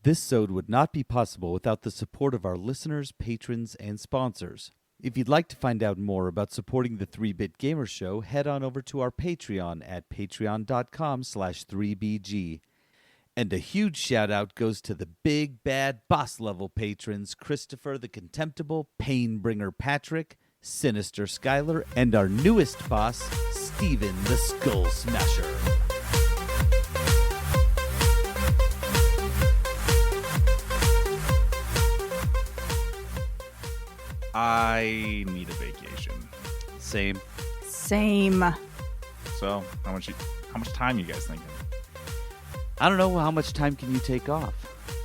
This sode would not be possible without the support of our listeners, patrons, and sponsors. If you'd like to find out more about supporting the 3-Bit Gamer Show, head on over to our Patreon at patreon.com/3bg. And a huge shout out goes to the big bad boss level patrons, Christopher the Contemptible, Painbringer Patrick, Sinister Skylar, and our newest boss, Steven the Skull Smasher. I need a vacation. Same. So, how much time you guys thinking? I don't know, how much time can you take off?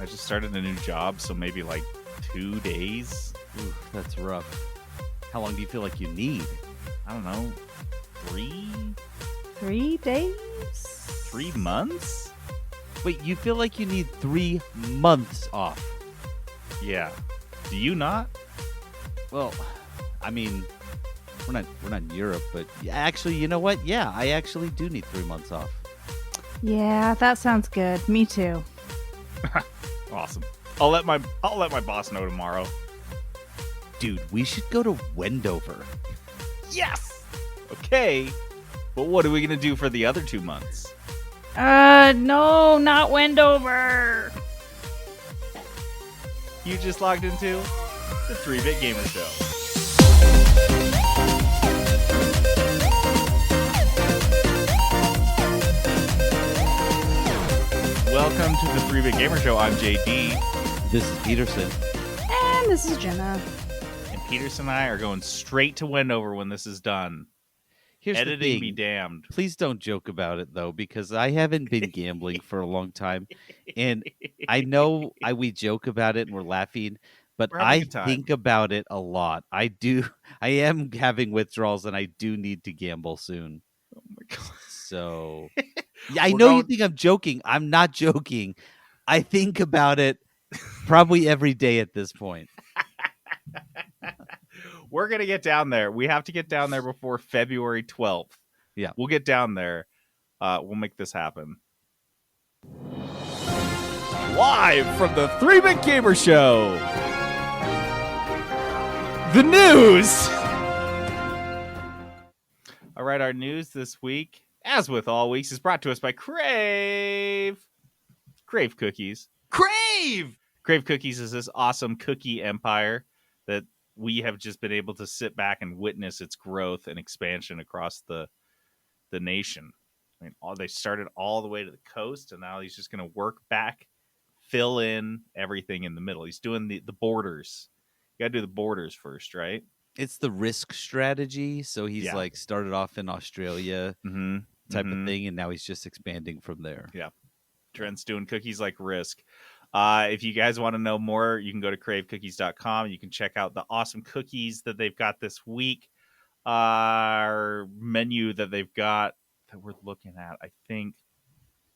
I just started a new job, so maybe like 2 days. Ooh, that's rough. How long do you feel like you need? I don't know. 3? 3 days? 3 months? Wait, you feel like you need 3 months off? Yeah. Do you not? Well, I mean, we're not in Europe, but actually, you know what? Yeah, I actually do need 3 months off. Yeah, that sounds good. Me too. Awesome. I'll let my boss know tomorrow. Dude, we should go to Wendover. Yes. Okay. But what are we gonna do for the other 2 months? No, not Wendover. You just logged into the 3-Bit Gamer Show. Welcome to the 3-Bit Gamer Show. I'm JD. This is Peterson. And this is Jenna. And Peterson and I are going straight to Wendover when this is done. Here's Editing the thing. be damned. Please don't joke about it, though, because I haven't been gambling for a long time. And I know we joke about it and we're laughing, but We're having a I good time. think about it a lot. I am having withdrawals and I do need to gamble soon. Oh my god. So, yeah, I We're know you going- think I'm joking. I'm not joking. I think about it probably every day at this point. We're going to get down there. We have to get down there before February 12th. Yeah. We'll get down there. We'll make this happen. Live from the 3-Bit Gamer Show. The news. All right, our news this week, as with all weeks, is brought to us by Crave Cookies. Crave Cookies is this awesome cookie empire that we have just been able to sit back and witness its growth and expansion across the nation. I mean, they started all the way to the coast, and now he's just going to work back, fill in everything in the middle. He's doing the borders. You got to do the borders first, right? It's the risk strategy. So he's like started off in Australia type of thing, and now he's just expanding from there. Yeah. Trent's doing cookies like Risk. If you guys want to know more, you can go to cravecookies.com. You can check out the awesome cookies that they've got this week. Our menu that they've got that we're looking at, I think,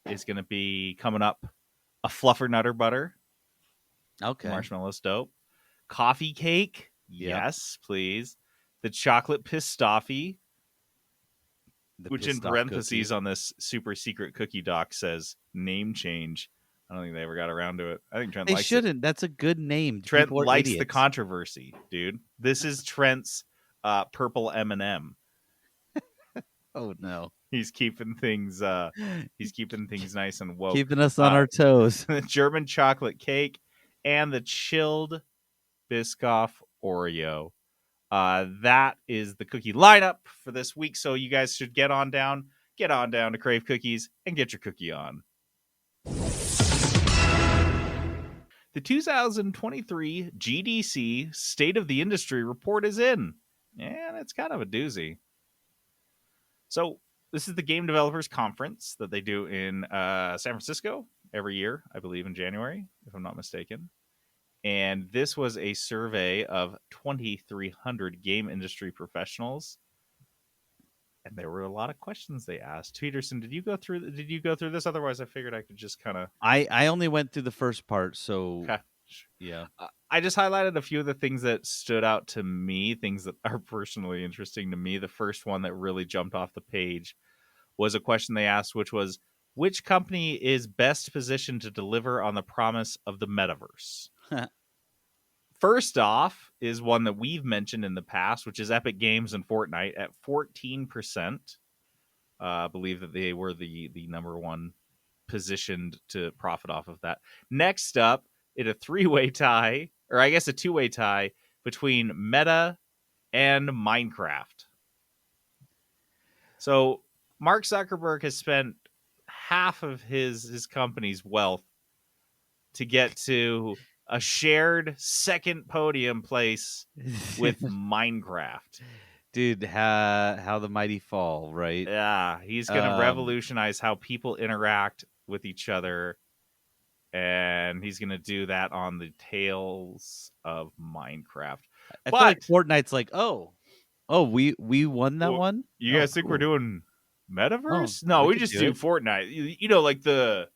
is going to be coming up a Fluffer Nutter Butter. Okay. Marshmallow dope. Coffee cake. Yes, please. The chocolate pistaffy, which in parentheses cookie. on this super secret cookie doc says name change. I don't think they ever got around to it. I think Trent They likes shouldn't. it. That's a good name. Trent People are likes the idiots. controversy, dude. This is Trent's purple M&M. Oh no. He's keeping things nice and woke. Keeping us on our toes. The German chocolate cake and the chilled Biscoff Oreo. That is the cookie lineup for this week. So you guys should get on down to Crave Cookies and get your cookie on. The 2023 GDC State of the Industry report is in, and it's kind of a doozy. So this is the Game Developers Conference that they do in San Francisco every year, I believe in January, if I'm not mistaken. And this was a survey of 2,300 game industry professionals. And there were a lot of questions they asked. Peterson, did you go through this? Otherwise, I figured I could just kind of... I only went through the first part, so Okay. yeah. I just highlighted a few of the things that stood out to me, things that are personally interesting to me. The first one that really jumped off the page was a question they asked, which was, Which company is best positioned to deliver on the promise of the metaverse? First off is one that we've mentioned in the past, which is Epic Games and Fortnite at 14%. I believe that they were the number one positioned to profit off of that. Next up, in a three-way tie, or I guess a two-way tie, between Meta and Minecraft. So Mark Zuckerberg has spent half of his company's wealth to get to a shared second podium place with Minecraft. Dude, how the mighty fall, right? Yeah, he's going to revolutionize how people interact with each other, and he's going to do that on the tails of Minecraft. I feel like Fortnite's like, oh, we won that one. You guys think we're doing Metaverse? No, we just do Fortnite. You know, like the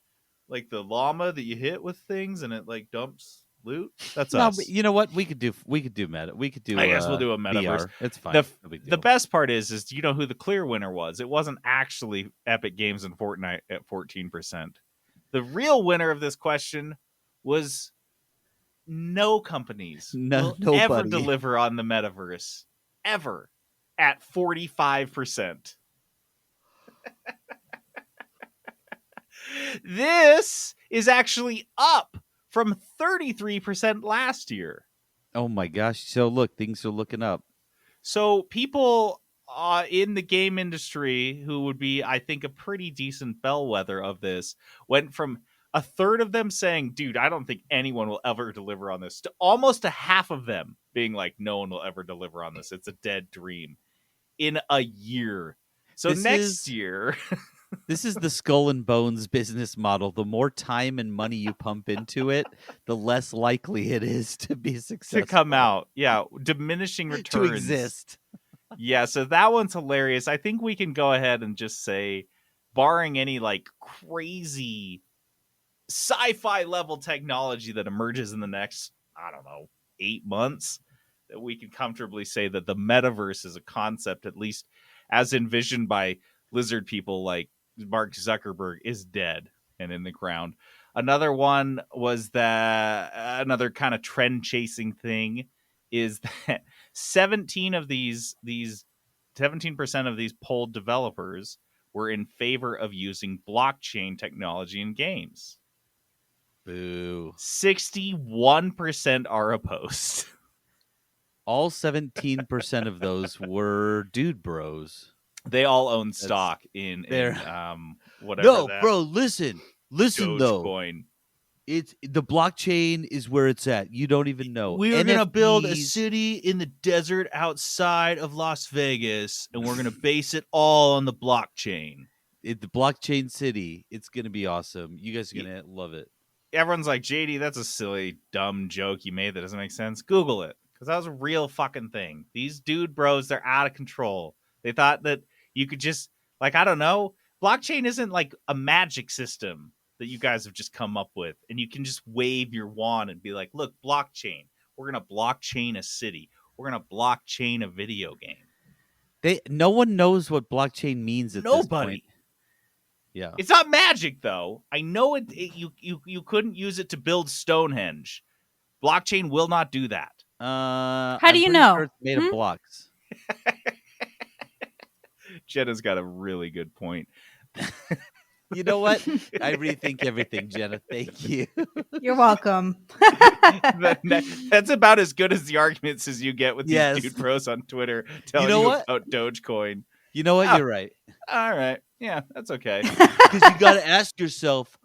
llama that you hit with things and it like dumps loot. That's us. But you know what? We could do meta. We could do. I guess we'll do a Metaverse. VR. It's fine. The best part is you know who the clear winner was? It wasn't actually Epic Games and Fortnite at 14%. The real winner of this question was no companies will ever deliver on the Metaverse ever at 45%. This is actually up from 33% last year. Oh my gosh. So look, things are looking up. So people in the game industry who would be, I think, a pretty decent bellwether of this went from a third of them saying, dude, I don't think anyone will ever deliver on this, to almost a half of them being like, no one will ever deliver on this. It's a dead dream in a year. So next year... This is the skull and bones business model. The more time and money you pump into it, the less likely it is to be successful. To come out. Yeah. Diminishing returns. To exist. Yeah. So that one's hilarious. I think we can go ahead and just say, barring any like crazy sci-fi level technology that emerges in the next, I don't know, 8 months, that we can comfortably say that the metaverse is a concept, at least as envisioned by lizard people like Mark Zuckerberg, is dead and in the ground. Another one was that another kind of trend chasing thing is that 17% of these polled developers were in favor of using blockchain technology in games. Boo. 61% are opposed. All 17% of those were dude bros. They all own stock in whatever. No, bro, listen though. Dogecoin. It's the blockchain is where it's at. You don't even know. We're gonna build a city in the desert outside of Las Vegas, and we're gonna base it all on the blockchain. The blockchain city. It's gonna be awesome. You guys are gonna love it. Everyone's like, JD, that's a silly, dumb joke you made that doesn't make sense. Google it, because that was a real fucking thing. These dude bros, they're out of control. They thought that you could just, like, I don't know, blockchain isn't like a magic system that you guys have just come up with, and you can just wave your wand and be like, look, blockchain. We're going to blockchain a city. We're going to blockchain a video game. No one knows what blockchain means at this point. Yeah. It's not magic, though. I know you couldn't use it to build Stonehenge. Blockchain will not do that. How do you know? Sure it's made of blocks. Jenna's got a really good point. You know what? I rethink everything, Jenna. Thank you. You're welcome. That's about as good as the arguments as you get with these dude bros on Twitter telling you about Dogecoin. You know what? You're right. All right. Yeah, that's okay. Because you got to ask yourself,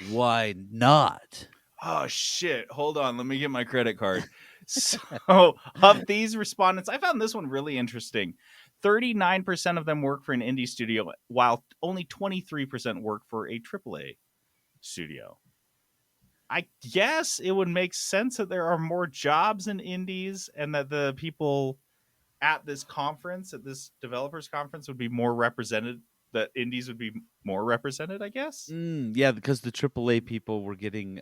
why not? Oh, shit. Hold on. Let me get my credit card. So, of these respondents, I found this one really interesting. 39% of them work for an indie studio, while only 23% work for a AAA studio. I guess it would make sense that there are more jobs in indies and that the people at this conference, at this developers conference, would be more represented, that indies would be more represented, I guess. Yeah, because the AAA people were getting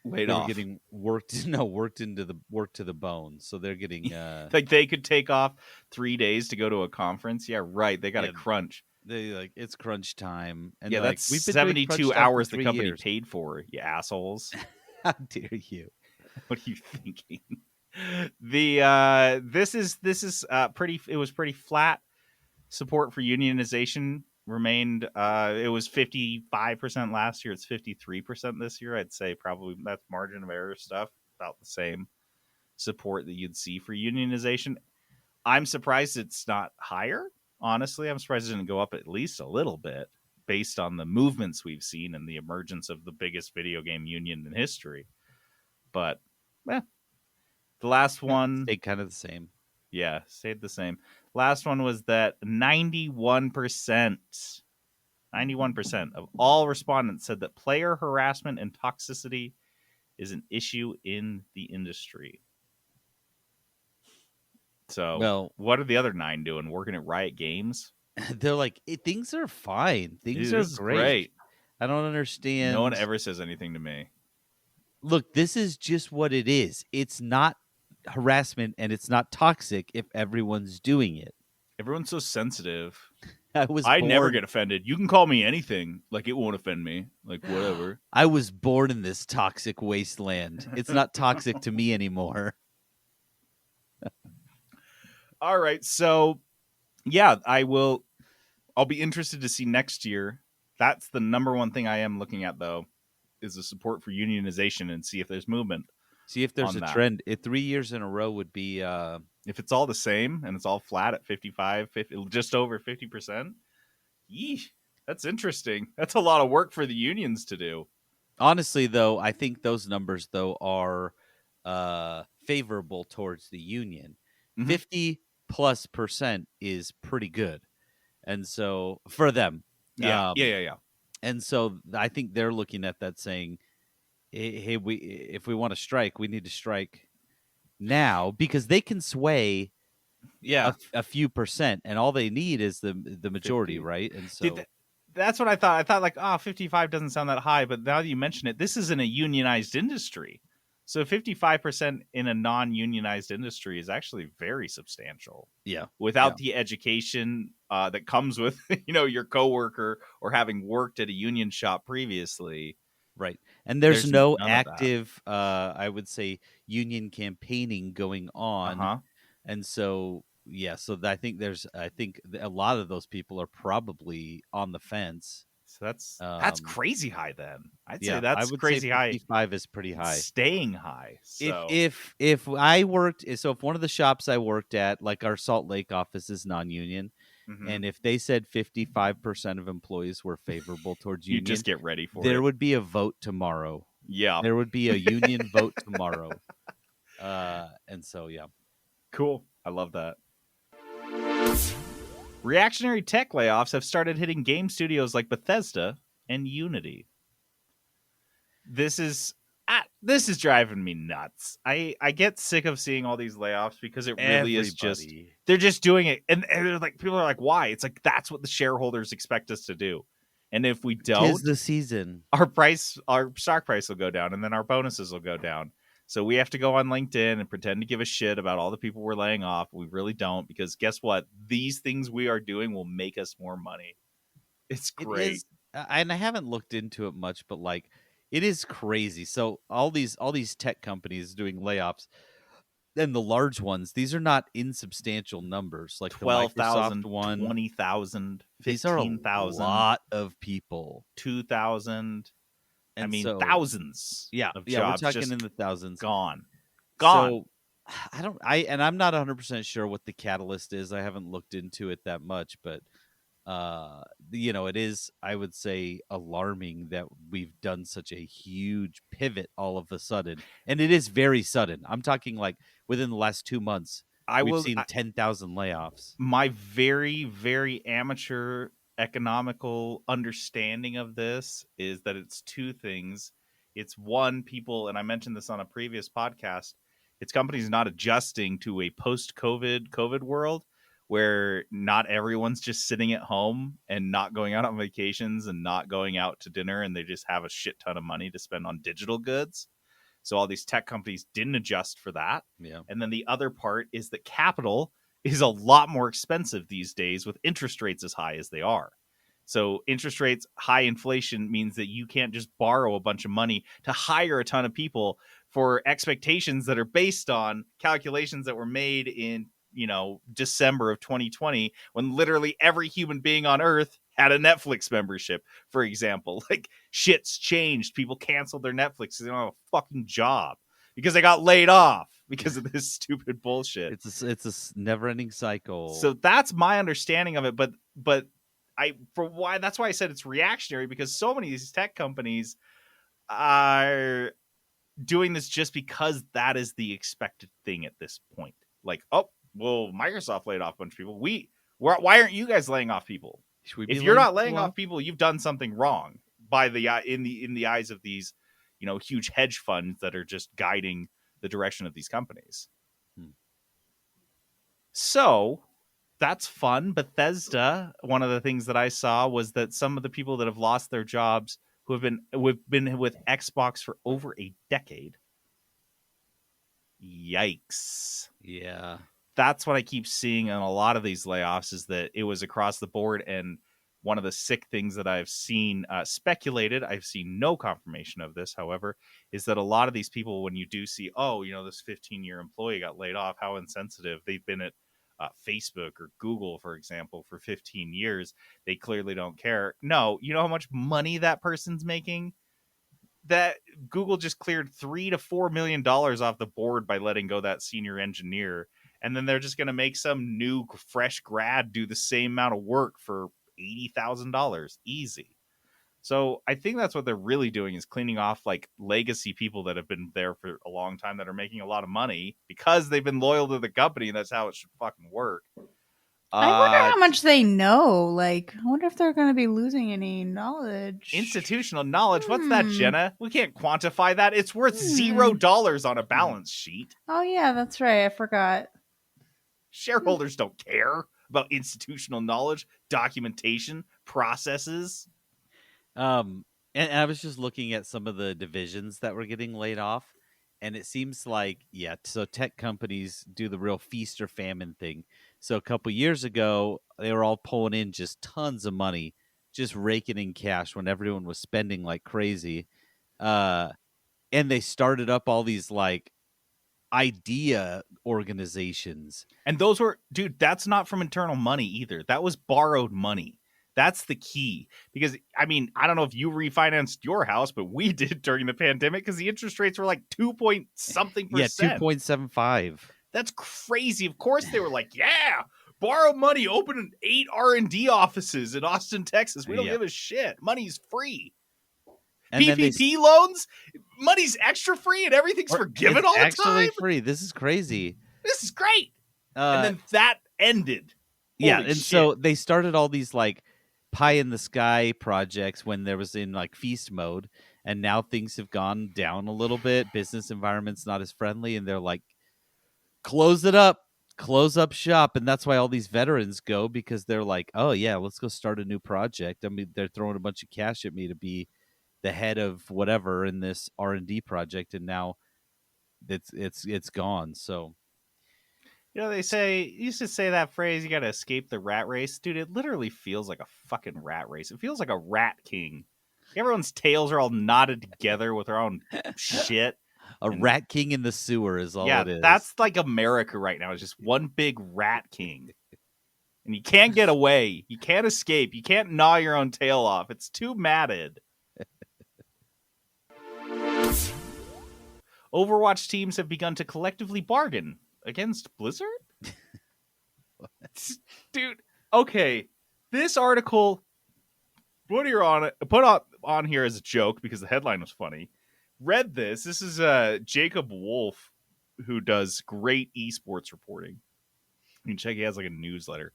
laid off, getting worked to the bone. So they're getting like they could take off 3 days to go to a conference. Yeah, right. They got to crunch. They like it's crunch time, and Yeah, they're like, that's we've been doing crunch 72 time for hours the 3 company years. paid for, you assholes. How dare you? What are you thinking? This is pretty, it was pretty flat. Support for unionization remained, it was 55% last year, it's 53% this year. I'd say probably that's margin of error stuff, about the same support that you'd see for unionization. I'm surprised it's not higher. Honestly, I'm surprised it didn't go up at least a little bit based on the movements we've seen and the emergence of the biggest video game union in history. But the last one, Stay kind of the same. yeah, stayed the same. Last one was that 91% of all respondents said that player harassment and toxicity is an issue in the industry. So, Well, what are the other 9 doing? Working at Riot Games? they're like, things are fine. Things Dude, are this is great. I don't understand. No one ever says anything to me. Look, this is just what it is. It's not harassment and it's not toxic if everyone's doing it. Everyone's so sensitive. I never get offended. You can call me anything. Like, it won't offend me. Like, whatever. I was born in this toxic wasteland. It's not toxic to me anymore. All right. So, yeah, I'll be interested to see next year. That's the number one thing I am looking at, though, is the support for unionization and see if there's movement. See if there's on a that. trend. 3 years in a row would be If it's all the same and it's all flat at 55, 50, just over 50%, yeesh, that's interesting. That's a lot of work for the unions to do. honestly, though, I think those numbers though are favorable towards the union. 50+% is pretty good, and so for them, Yeah. And so I think they're looking at that saying, "Hey, if we want to strike, we need to strike now because they can sway a few percent, and all they need is the majority, 50. right?" And so that's what I thought. I thought like, 55 doesn't sound that high, but now that you mention it, this isn't a unionized industry. So 55% in a non-unionized industry is actually very substantial. yeah, Without the education that comes with, your coworker or having worked at a union shop previously. right. And there's no none of that. active, I would say, union campaigning going on, and so yeah. So I think a lot of those people are probably on the fence. So that's crazy high. Then I'd say I that's would crazy say high. 55 is pretty high. Staying high. So If I worked, so if one of the shops I worked at, like our Salt Lake office, is non-union, and if they said 55% of employees were favorable towards you union, just get ready for there it. would be a vote tomorrow. Yeah, there would be a union vote tomorrow. And so yeah, cool. I love that. Reactionary tech layoffs have started hitting game studios like Bethesda and Unity. This is driving me nuts. I get sick of seeing all these layoffs because it really is just they're just doing it, and they're like, people are like, why? It's like that's what the shareholders expect us to do, and if we don't, 'tis the season. our stock price will go down, and then our bonuses will go down. So we have to go on LinkedIn and pretend to give a shit about all the people we're laying off. We really don't, because guess what? These things we are doing will make us more money. It's great. It is, and I haven't looked into it much, but like, it is crazy. So all these tech companies doing layoffs, and the large ones, these are not insubstantial numbers. Like 12,000, the Microsoft one, 20,000, these are a 15,000, lot of people. 2,000. I mean, so, thousands. Of jobs we're talking just in the thousands. gone. So I'm not 100% sure what the catalyst is. I haven't looked into it that much, but it is, I would say, alarming that we've done such a huge pivot all of a sudden, and it is very sudden. I'm talking like within the last 2 months, we've seen 10,000 layoffs. My very, very amateur economical understanding of this is that it's two things. It's one, people, and I mentioned this on a previous podcast, it's companies not adjusting to a post-COVID world where not everyone's just sitting at home and not going out on vacations and not going out to dinner, and they just have a shit ton of money to spend on digital goods. So all these tech companies didn't adjust for that. Yeah. And then the other part is that capital is a lot more expensive these days with interest rates as high as they are. So interest rates, high inflation means that you can't just borrow a bunch of money to hire a ton of people for expectations that are based on calculations that were made in, December of 2020, when literally every human being on earth had a Netflix membership, for example. Like, shit's changed. People canceled their Netflix because they don't have a fucking job because they got laid off because of this stupid bullshit. It's a never-ending cycle. So that's my understanding of it, but that's why I said it's reactionary, because so many of these tech companies are doing this just because that is the expected thing at this point. Like, oh, well, Microsoft laid off a bunch of people. Why aren't you guys laying off people? If you're not laying off people, you've done something wrong by in the eyes of these, huge hedge funds that are just guiding the direction of these companies. So that's fun. Bethesda, one of the things that I saw was that some of the people that have lost their jobs, who have been with Xbox for over a decade. Yikes. Yeah. That's what I keep seeing in a lot of these layoffs, is that it was across the board. And one of the sick things that I've seen speculated, I've seen no confirmation of this, however, is that a lot of these people, when you do see, this 15-year employee got laid off, how insensitive. They've been at Facebook or Google, for example, for 15 years. They clearly don't care. No, you know how much money that person's making? That Google just cleared $3 to $4 million off the board by letting go that senior engineer. And then they're just going to make some new fresh grad do the same amount of work for $80,000 easy. So I think that's what they're really doing, is cleaning off like legacy people that have been there for a long time that are making a lot of money because they've been loyal to the company, and that's how it should fucking work. I wonder how much they know. Like, I wonder if they're going to be losing any knowledge. Institutional knowledge? What's that, Jenna? We can't quantify that. It's worth $0 on a balance sheet. Oh, yeah, that's right. I forgot. Shareholders don't care about institutional knowledge, documentation, processes. And I was just looking at some of the divisions that were getting laid off, and it seems like, so tech companies do the real feast or famine thing. So a couple years ago, they were all pulling in just tons of money, just raking in cash when everyone was spending like crazy. And they started up all these like idea organizations. And those were, dude, that's not from internal money either. That was borrowed money. That's the key. Because, I mean, I don't know if you refinanced your house, but we did during the pandemic because the interest rates were like 2-point-something%. Yeah, 2.75. That's crazy. Of course they were like, borrow money, open 8 R&D offices in Austin, Texas. We don't give a shit. Money's free. And PPP loans, money's extra free and everything's forgiven all the time. Actually free. This is crazy. This is great. And then that ended. Holy shit. So they started all these like pie in the sky projects when there was in like feast mode, and now things have gone down a little bit. Business environment's not as friendly, and they're like, close it up, close up shop. And that's why all these veterans go, because they're like, oh yeah, let's go start a new project. I mean, they're throwing a bunch of cash at me to be the head of whatever in this R&D project, and now it's gone. So they used to say that phrase, you got to escape the rat race. Dude, it literally feels like a fucking rat race. It feels like a rat king. Everyone's tails are all knotted together with their own shit. Rat king in the sewer is all it is. That's like America right now. It's just one big rat king. And you can't get away. You can't escape. You can't gnaw your own tail off. It's too matted. Overwatch teams have begun to collectively bargain against Blizzard? Dude, okay. This article put on here as a joke because the headline was funny. Read this. This is Jacob Wolf, who does great esports reporting. You can check, he has like a newsletter.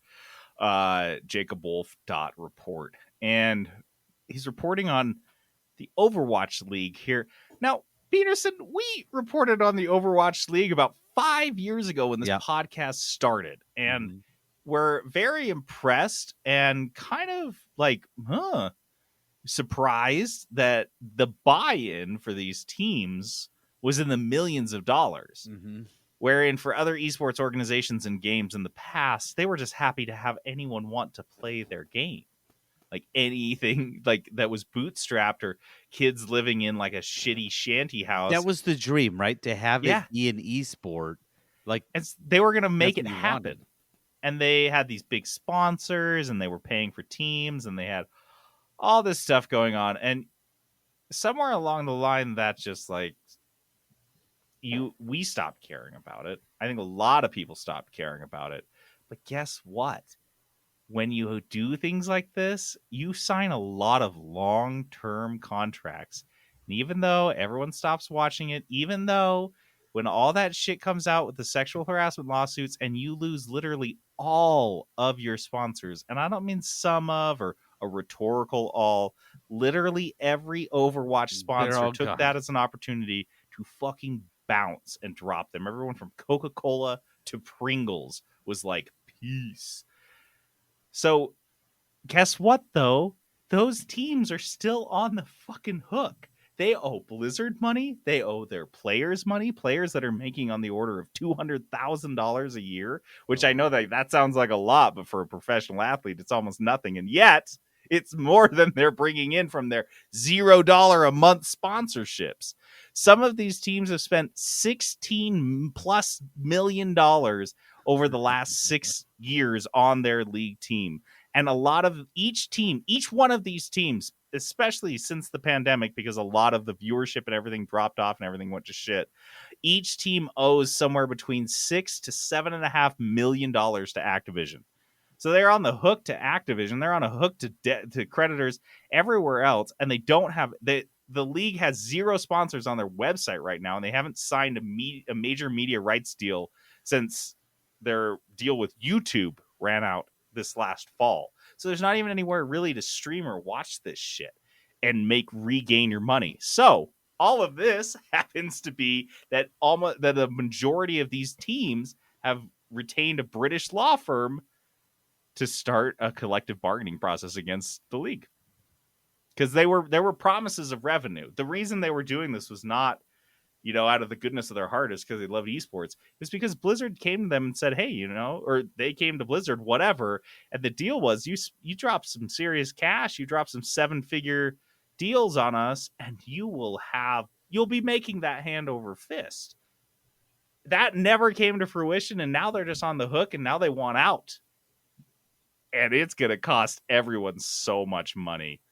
JacobWolf.report. And he's reporting on the Overwatch League here. Now, Peterson, we reported on the Overwatch League about 5 years ago when this podcast started. And we're very impressed and kind of like, surprised that the buy-in for these teams was in the millions of dollars. Wherein for other esports organizations and games in the past, they were just happy to have anyone want to play their game. Like anything like that was bootstrapped or kids living in like a shitty shanty house. That was the dream, right? To have Yeah. it be an esport. Like, they were going to make that's it what you happen. wanted. And they had these big sponsors and they were paying for teams and they had all this stuff going on. And somewhere along the line, that just like we stopped caring about it. I think a lot of people stopped caring about it. But guess what? When you do things like this, you sign a lot of long-term contracts. And even though everyone stops watching it, even though when all that shit comes out with the sexual harassment lawsuits and you lose literally all of your sponsors, and I don't mean some of or a rhetorical all, literally every Overwatch sponsor all took gone. that as an opportunity to fucking bounce and drop them. Everyone from Coca-Cola to Pringles was like, peace. So guess what, though? Those teams are still on the fucking hook. They owe Blizzard money. They owe their players money. Players that are making on the order of $200,000 a year, which I know that sounds like a lot, but for a professional athlete, it's almost nothing. And yet, it's more than they're bringing in from their $0 a month sponsorships. Some of these teams have spent $16+ million over the last 6 years on their league team. And a lot of each one of these teams, especially since the pandemic, because a lot of the viewership and everything dropped off and everything went to shit, each team owes somewhere between $6 to $7.5 million to Activision. So they're on the hook to Activision. They're on a hook to creditors everywhere else, and they don't have the league has 0 sponsors on their website right now, and they haven't signed a major media rights deal since their deal with YouTube ran out this last fall. So there's not even anywhere really to stream or watch this shit and regain your money. So all of this happens to be that the majority of these teams have retained a British law firm to start a collective bargaining process against the league. Because there were promises of revenue. The reason they were doing this was not, out of the goodness of their heart, is because they loved esports. It's because Blizzard came to them and said, hey, or they came to Blizzard, whatever. And the deal was you drop some serious cash, you drop some 7-figure deals on us, and you'll be making that hand over fist. That never came to fruition, and now they're just on the hook, and now they want out. And it's going to cost everyone so much money.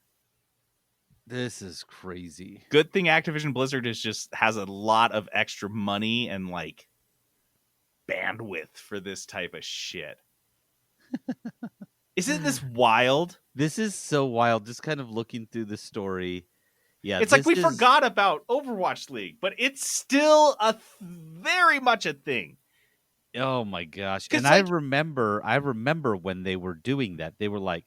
This is crazy. Good thing Activision Blizzard has a lot of extra money and like bandwidth for this type of shit. Isn't this wild? This is so wild. Just kind of looking through the story. Yeah, it's like we forgot about Overwatch League, but it's still very much a thing. Oh my gosh. And I remember when they were doing that. They were like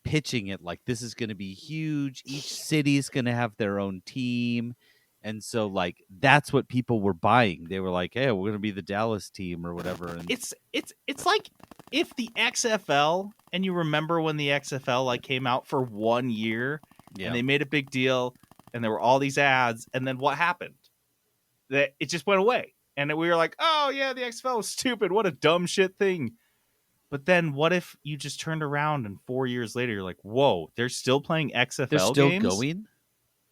pitching it like this is going to be huge. Each city is going to have their own team. And so like that's what people were buying. They were like, "Hey, we're going to be the Dallas team or whatever." And it's like if the XFL, and you remember when the XFL like came out for 1 year, and they made a big deal and there were all these ads, and then what happened? That it just went away. And we were like, "Oh yeah, the XFL was stupid. What a dumb shit thing." But then what if you just turned around and 4 years later, you're like, whoa, they're still playing XFL they're still games? Going?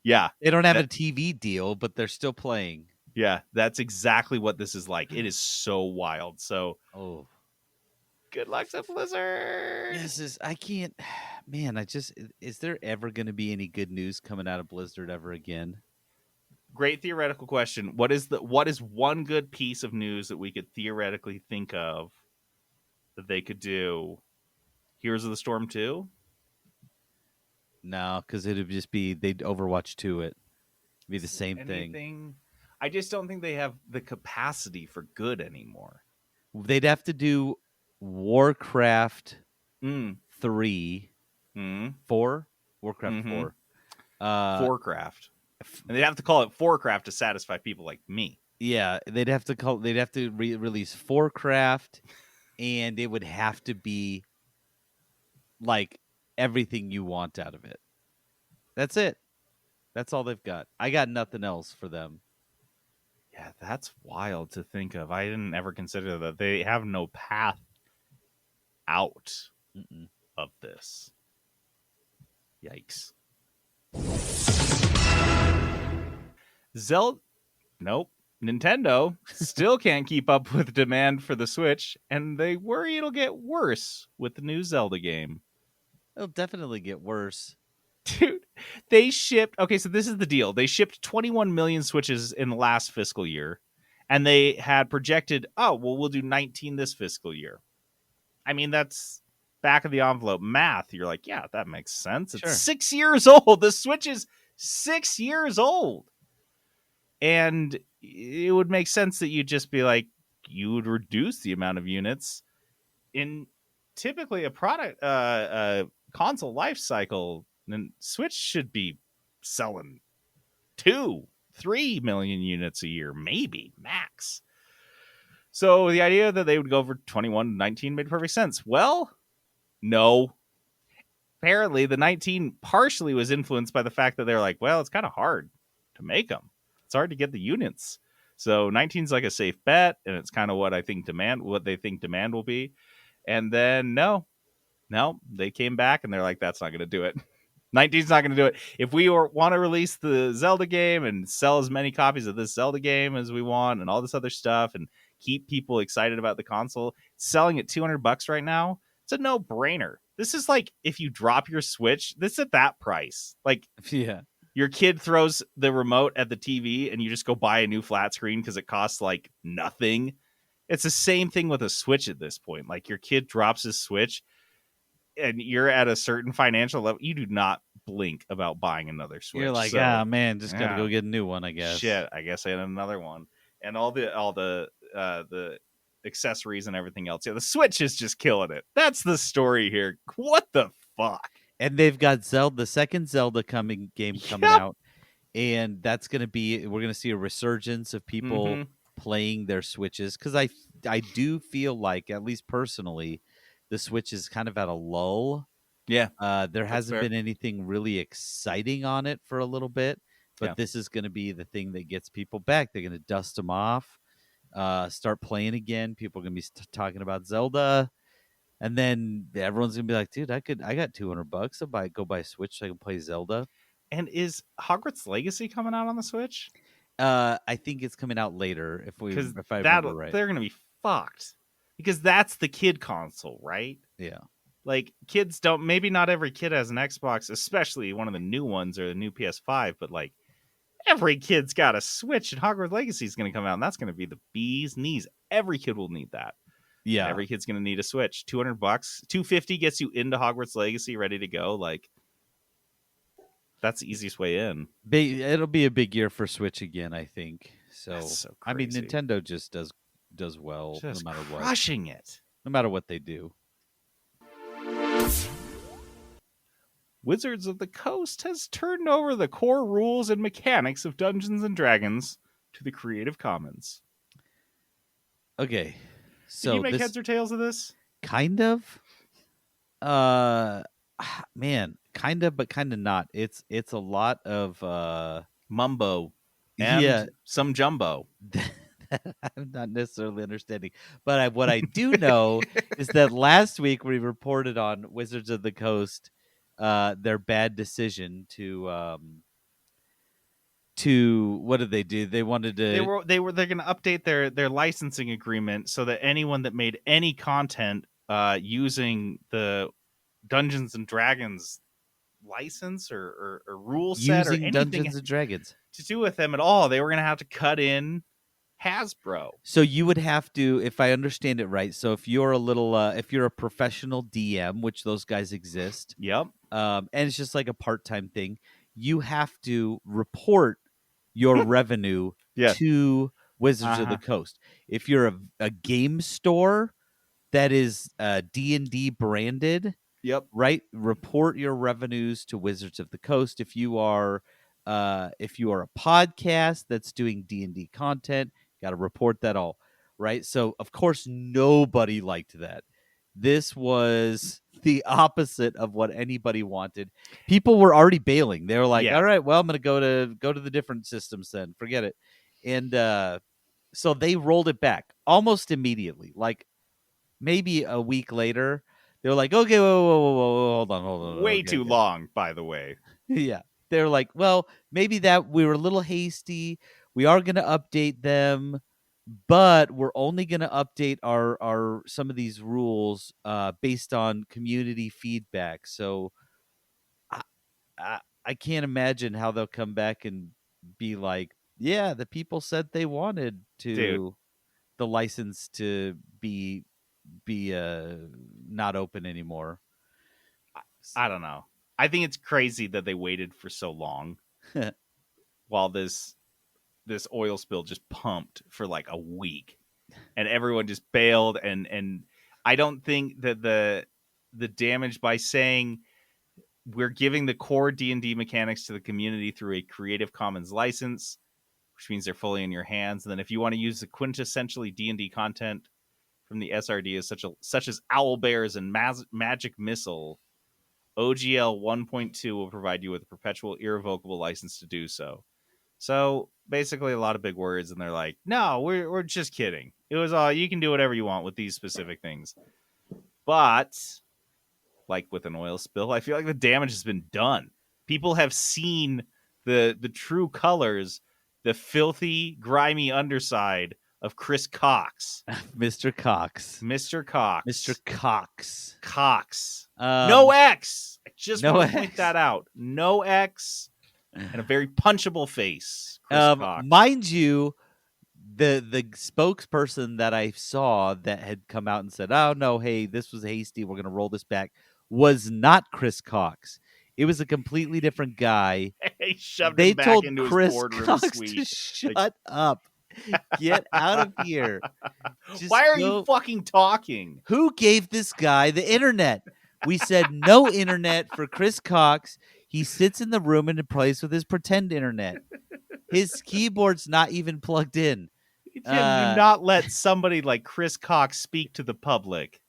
Yeah. They don't have a TV deal, but they're still playing. Yeah, that's exactly what this is like. It is so wild. So, good luck to Blizzard. Is there ever going to be any good news coming out of Blizzard ever again? Great theoretical question. What is one good piece of news that we could theoretically think of that they could do? Heroes of the Storm 2? No, because it'd just be they'd Overwatch 2 it. It'd be the same thing. I just don't think they have the capacity for good anymore. They'd have to do Warcraft 3, 4, Warcraft 4, Forecraft, and they'd have to call it Forecraft to satisfy people like me. Yeah, they'd have to release Forecraft, and it would have to be like everything you want out of it. That's it. That's all they've got. I got nothing else for them. Yeah, that's wild to think of. I didn't ever consider that. They have no path out Mm-mm. of this. Yikes. Nope. Nintendo still can't keep up with demand for the Switch, and they worry it'll get worse with the new Zelda game. It'll definitely get worse. Dude, they shipped. Okay, so this is the deal. They shipped 21 million Switches in the last fiscal year, and they had projected, oh, well, we'll do 19 this fiscal year. I mean, that's back of the envelope math. You're like, yeah, that makes sense. It's Sure. 6 years old. The Switch is 6 years old. And it would make sense that you'd just be like, you would reduce the amount of units in typically a product, console life cycle. And Switch should be selling 2-3 million units a year, maybe max. So the idea that they would go for 21 to 19 made perfect sense. Well, no. Apparently, the 19 partially was influenced by the fact that they're like, well, it's kind of hard to make them. It's hard to get the units. So 19 is like a safe bet, and it's kind of what they think demand will be. And then no, they came back and they're like, that's not going to do it. 19's not going to do it. If we want to release the Zelda game and sell as many copies of this Zelda game as we want and all this other stuff and keep people excited about the console, selling at $200 right now, it's a no-brainer. This is like if you drop your Switch, this is at that price. Like, Yeah. your kid throws the remote at the TV and you just go buy a new flat screen because it costs like nothing. It's the same thing with a Switch at this point. Like, your kid drops his Switch and you're at a certain financial level, you do not blink about buying another Switch. You're like, So, man, just gotta go get a new one, I guess. shit, I guess I had another one. And all the accessories and everything else. Yeah, the Switch is just killing it. That's the story here. What the fuck? And they've got the second Zelda coming out, and that's gonna be, we're gonna see a resurgence of people playing their Switches, because I do feel like, at least personally, the Switch is kind of at a lull. Yeah. There hasn't fair. been anything really exciting on it for a little bit, but Yeah. this is going to be the thing that gets people back. They're going to dust them off, start playing again. People are going to be talking about Zelda, and then everyone's going to be like, "Dude, I got $200. I'll go buy a Switch so I can play Zelda." And is Hogwarts Legacy coming out on the Switch? I think it's coming out later. If I remember right, they're gonna be fucked because that's the kid console, right? yeah. Like, kids don't. Maybe not every kid has an Xbox, especially one of the new ones or the new PS5. But like, every kid's got a Switch, and Hogwarts Legacy is gonna come out, and that's gonna be the bee's knees. Every kid will need that. Yeah, Every kid's gonna need a Switch. $200, $250 gets you into Hogwarts Legacy, ready to go. Like, that's the easiest way in. it'll be a big year for Switch again, I think. So, That's so I mean, crazy. Nintendo just does well, Just no matter what. crushing it. No matter what they do. Wizards of the Coast has turned over the core rules and mechanics of Dungeons and Dragons to the Creative Commons. Okay, so Did you make this heads or tails of this? kind of, man, kind of, but kind of not. It's a lot of Mumbo and yeah. some jumbo. I'm not necessarily understanding, but what I do know is that last week we reported on Wizards of the Coast, their bad decision to what did they do? They wanted to They're going to update their licensing agreement so that anyone that made any content using the Dungeons and Dragons license or rule set or using anything Dungeons and Dragons to do with them at all, they were going to have to cut in Hasbro. So you would have to, if I understand it right. So if you're if you're a professional DM, which those guys exist, Yep. And it's just like a part-time thing, you have to report your revenue Yeah. to Wizards of the Coast. If you're a game store that is D&D branded, Yep. right, report your revenues to Wizards of the Coast. If you are a podcast that's doing D&D content, got to report that all, right? So of course nobody liked that. This was the opposite of what anybody wanted. People were already bailing. They were like, Yeah. all right, well, I'm going to go to the different systems then. Forget it. And So they rolled it back almost immediately. Like maybe a week later, they were like, okay, whoa, hold on. Way Okay, too okay. long, by the way. Yeah. They're like, well, maybe that we were a little hasty. We are going to update them, but we're only going to update our some of these rules based on community feedback. So I, I can't imagine how they'll come back and be like, yeah, the people said they wanted Dude. to the license to be not open anymore. I don't know. I think it's crazy that they waited for so long while this oil spill just pumped for like a week, and everyone just bailed. And I don't think that the damage by saying we're giving the core D&D mechanics to the community through a Creative Commons license, which means they're fully in your hands. And then if you want to use the quintessentially D&D content from the SRD as such as owl bears and magic missile, OGL 1.2 will provide you with a perpetual irrevocable license to do so. So basically a lot of big words, and they're like, no, we're just kidding. It was all, you can do whatever you want with these specific things. But like with an oil spill, I feel like the damage has been done. People have seen the true colors, the filthy, grimy underside of Chris Cox. Mr. Cox. Mr. Cox. Mr. Cox. Cox. No X. I just no want to point X. that out. No X and a very punchable face. Chris Cox. Mind you, the spokesperson that I saw that had come out and said, "Oh no, hey, this was hasty. We're going to roll this back," was not Chris Cox. It was a completely different guy. He shoved They him back told into Chris his boardroom Cox suite. to shut up. Get out of here. Just Why are go- you fucking talking? Who gave this guy the internet? We said no internet for Chris Cox. He sits in the room and plays with his pretend internet. His keyboard's not even plugged in. Jim, do not let somebody like Chris Cox speak to the public.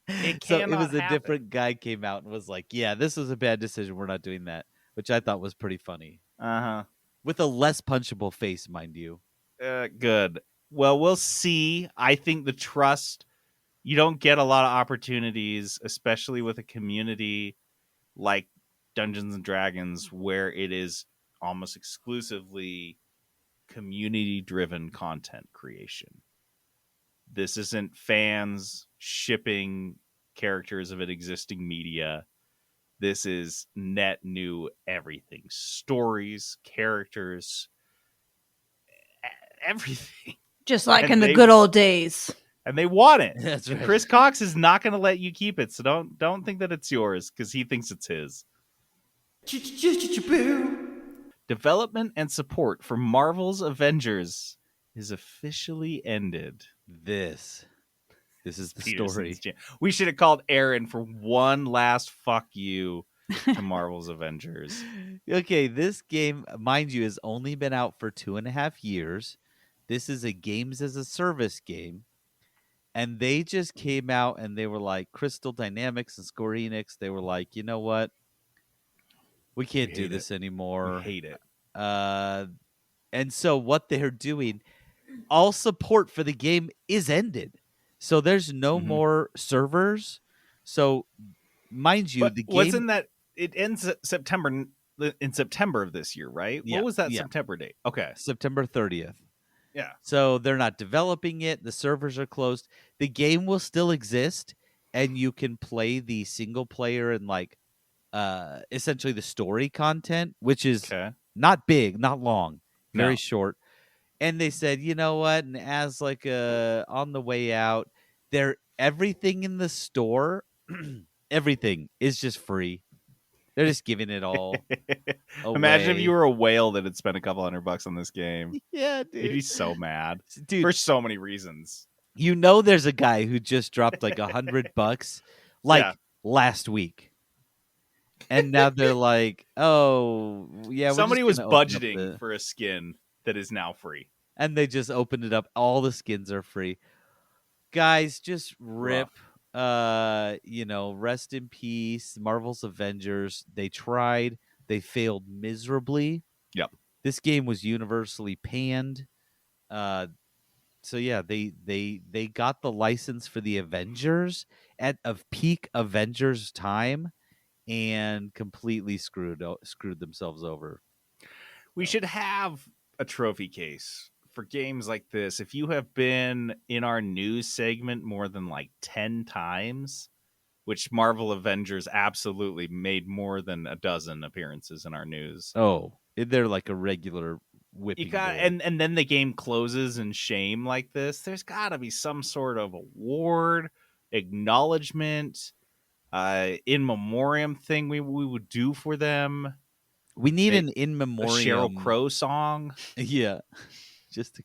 So it was cannot a happen. different guy came out and was like, yeah, this was a bad decision. We're not doing that, which I thought was pretty funny. Uh-huh. With a less punchable face, mind you. Good. Well, we'll see. I think the trust, you don't get a lot of opportunities, especially with a community like Dungeons and Dragons, where it is almost exclusively community-driven content creation. This isn't fans shipping characters of an existing media. This is net new everything. Stories, characters, everything. Just like And in the they- good old days. And they want it. That's right. Chris Cox is not going to let you keep it, so don't think that it's yours because he thinks it's his. Development and support for Marvel's Avengers is officially ended. This is the Peterson's story. jam. We should have called Aaron for one last fuck you to Marvel's Avengers. Okay, this game, mind you, has only been out for 2.5 years. This is a games as a service game. And they just came out and they were like, Crystal Dynamics and Square Enix, they were like, you know what? We can't do hate this it. anymore. We hate it. And so what they're doing, all support for the game is ended. So there's no Mhm. more servers. So mind you, But the game wasn't that it ends September in September of this year, right? Yeah, What was that yeah. September date? Okay. September 30th. Yeah. So they're not developing it. The servers are closed. The game will still exist, and you can play the single player and like essentially the story content, which is Okay. not big, not long, very No. short. And they said, you know what? And as like on the way out, everything in the store, everything is just free. They're just giving it all Imagine if away. you were a whale that had spent a couple $100 on this game. Yeah, You'd be dude. so mad Dude, for so many reasons. you know there's a guy who just dropped like $100 like Yeah. last week. And now they're like, oh, yeah. we're Somebody just was gonna open up budgeting for a skin that is now free. and they just opened it up. All the skins are free. Guys, just rip. Rest in peace. Marvel's Avengers. They tried. They failed miserably. Yep. This game was universally panned. So yeah, they got the license for the Avengers of peak Avengers time and completely screwed themselves over. We should have a trophy case for games like this. If you have been in our news segment more than like 10 times, which Marvel Avengers absolutely made more than a dozen appearances in our news. Oh, they're like a regular You whipping got boy. and then the game closes in shame like this. There's got to be some sort of award, acknowledgement, in memoriam thing we would do for them. We need an Maybe in a Sheryl memoriam. Crow song. Yeah, just to.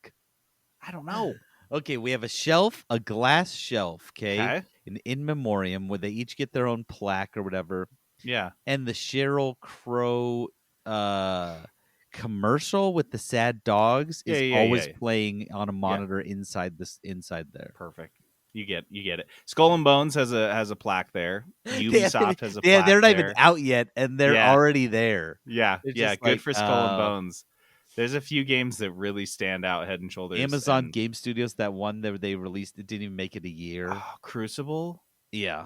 I don't know. Okay, we have a shelf, a glass shelf, okay? Okay. An in memoriam where they each get their own plaque or whatever. Yeah. And the Sheryl Crow commercial with the sad dogs is always Yeah. playing on a monitor inside there. Perfect. You get it. Skull and Bones has a plaque there. Ubisoft has a plaque They're not even there. out yet, and they're already there. Yeah, It's yeah. just Good like, for Skull and Bones. There's a few games that really stand out head and shoulders. Amazon and, Game Studios, that one that they released, it didn't even make it a year. Crucible. Yeah.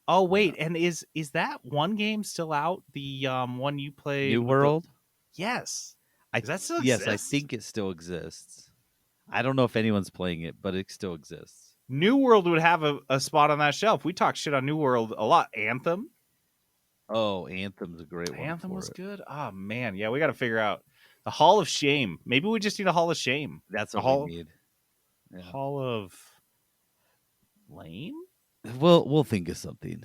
Oh wait, and is that one game still out? The one you played, New World? Yes. Does that still Yes, exist? I think it still exists. I don't know if anyone's playing it, but it still exists. New World would have a spot on that shelf. We talk shit on New World a lot. Anthem. Oh, Anthem's a great one. Anthem was it. good. Oh man, yeah, we got to figure out the Hall of Shame. Maybe we just need a Hall of Shame. That's a what we need. Yeah. Hall of Lame. We'll think of something.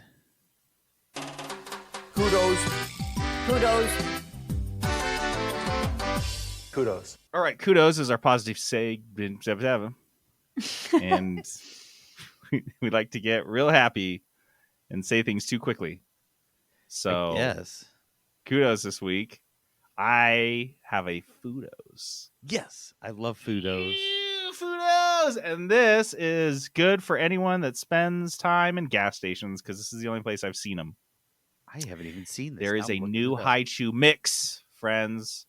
Kudos. All right, kudos is our positive segment, and we like to get real happy and say things too quickly. So yes, kudos this week. I have a Foodos. Yes, I love Foodos. Foodos, and this is good for anyone that spends time in gas stations because this is the only place I've seen them. I haven't even seen this. There is a new Haichu mix, friends.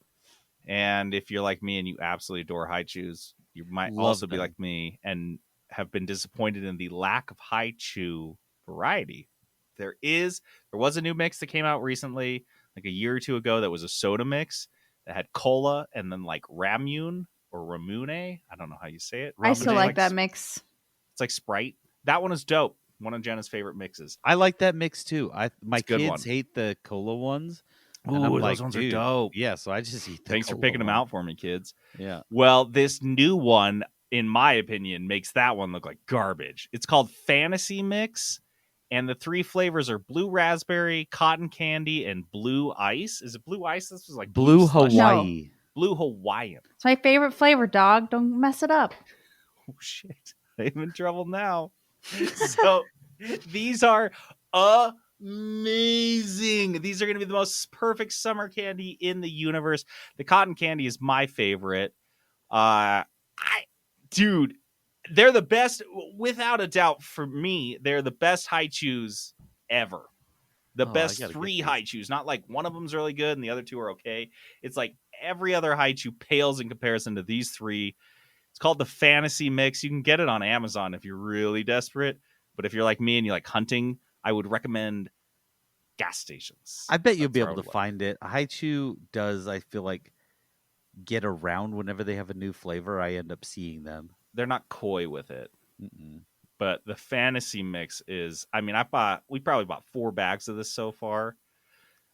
And if you're like me and you absolutely adore Haichus, you might also be like me and have been disappointed in the lack of Haichu variety. There was a new mix that came out recently, like a year or two ago, that was a soda mix that had cola and then like Ramune or Ramune. I don't know how you say it. I still like that mix. It's like Sprite. That one is dope. One of Jenna's favorite mixes. I like that mix too. My kids one. hate the cola ones. Ooh, those ones are dope. Yeah, so I just eat the Thanks for cola picking them one. out for me, kids. Yeah. Well, this new one, in my opinion, makes that one look like garbage. It's called Fantasy Mix, and the three flavors are blue raspberry, cotton candy, and blue ice. Is it blue ice? This was like Blue slush. Hawaii. No. Blue Hawaiian. It's my favorite flavor, dog. Don't mess it up. Oh, shit. I'm in trouble now. So these are amazing. These are going to be the most perfect summer candy in the universe. The cotton candy is my favorite. Dude, they're the best, without a doubt. For me, they're the best Haichus ever. The best three Haichus. Not like one of them's really good and the other two are okay. It's like every other Haichu pales in comparison to these three. It's called the Fantasy Mix. You can get it on Amazon if you're really desperate. But if you're like me and you like hunting, I would recommend gas stations. I bet you'll be able to find it. Haichu does, I feel like, get around whenever they have a new flavor. I end up seeing them. They're not coy with it. Mm-mm. But the Fantasy Mix is, I mean, we probably bought 4 bags of this so far.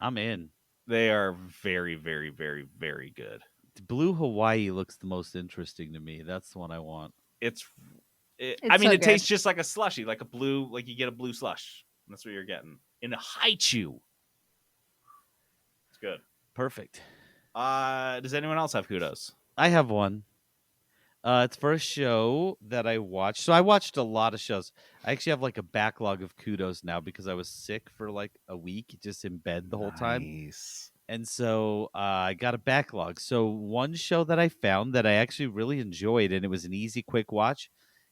I'm in. They are very, very, very, very good. Blue Hawaii looks the most interesting to me. That's the one I want. It's I mean, it tastes just like a slushie, like you get a blue slush. That's what you're getting in a Haichu. It's good. Perfect. Does anyone else have kudos? I have one. It's for a show that I watched. So I watched a lot of shows. I actually have like a backlog of kudos now because I was sick for like a week, just in bed the whole time. And so I got a backlog. So one show that I found that I actually really enjoyed, and it was an easy, quick watch.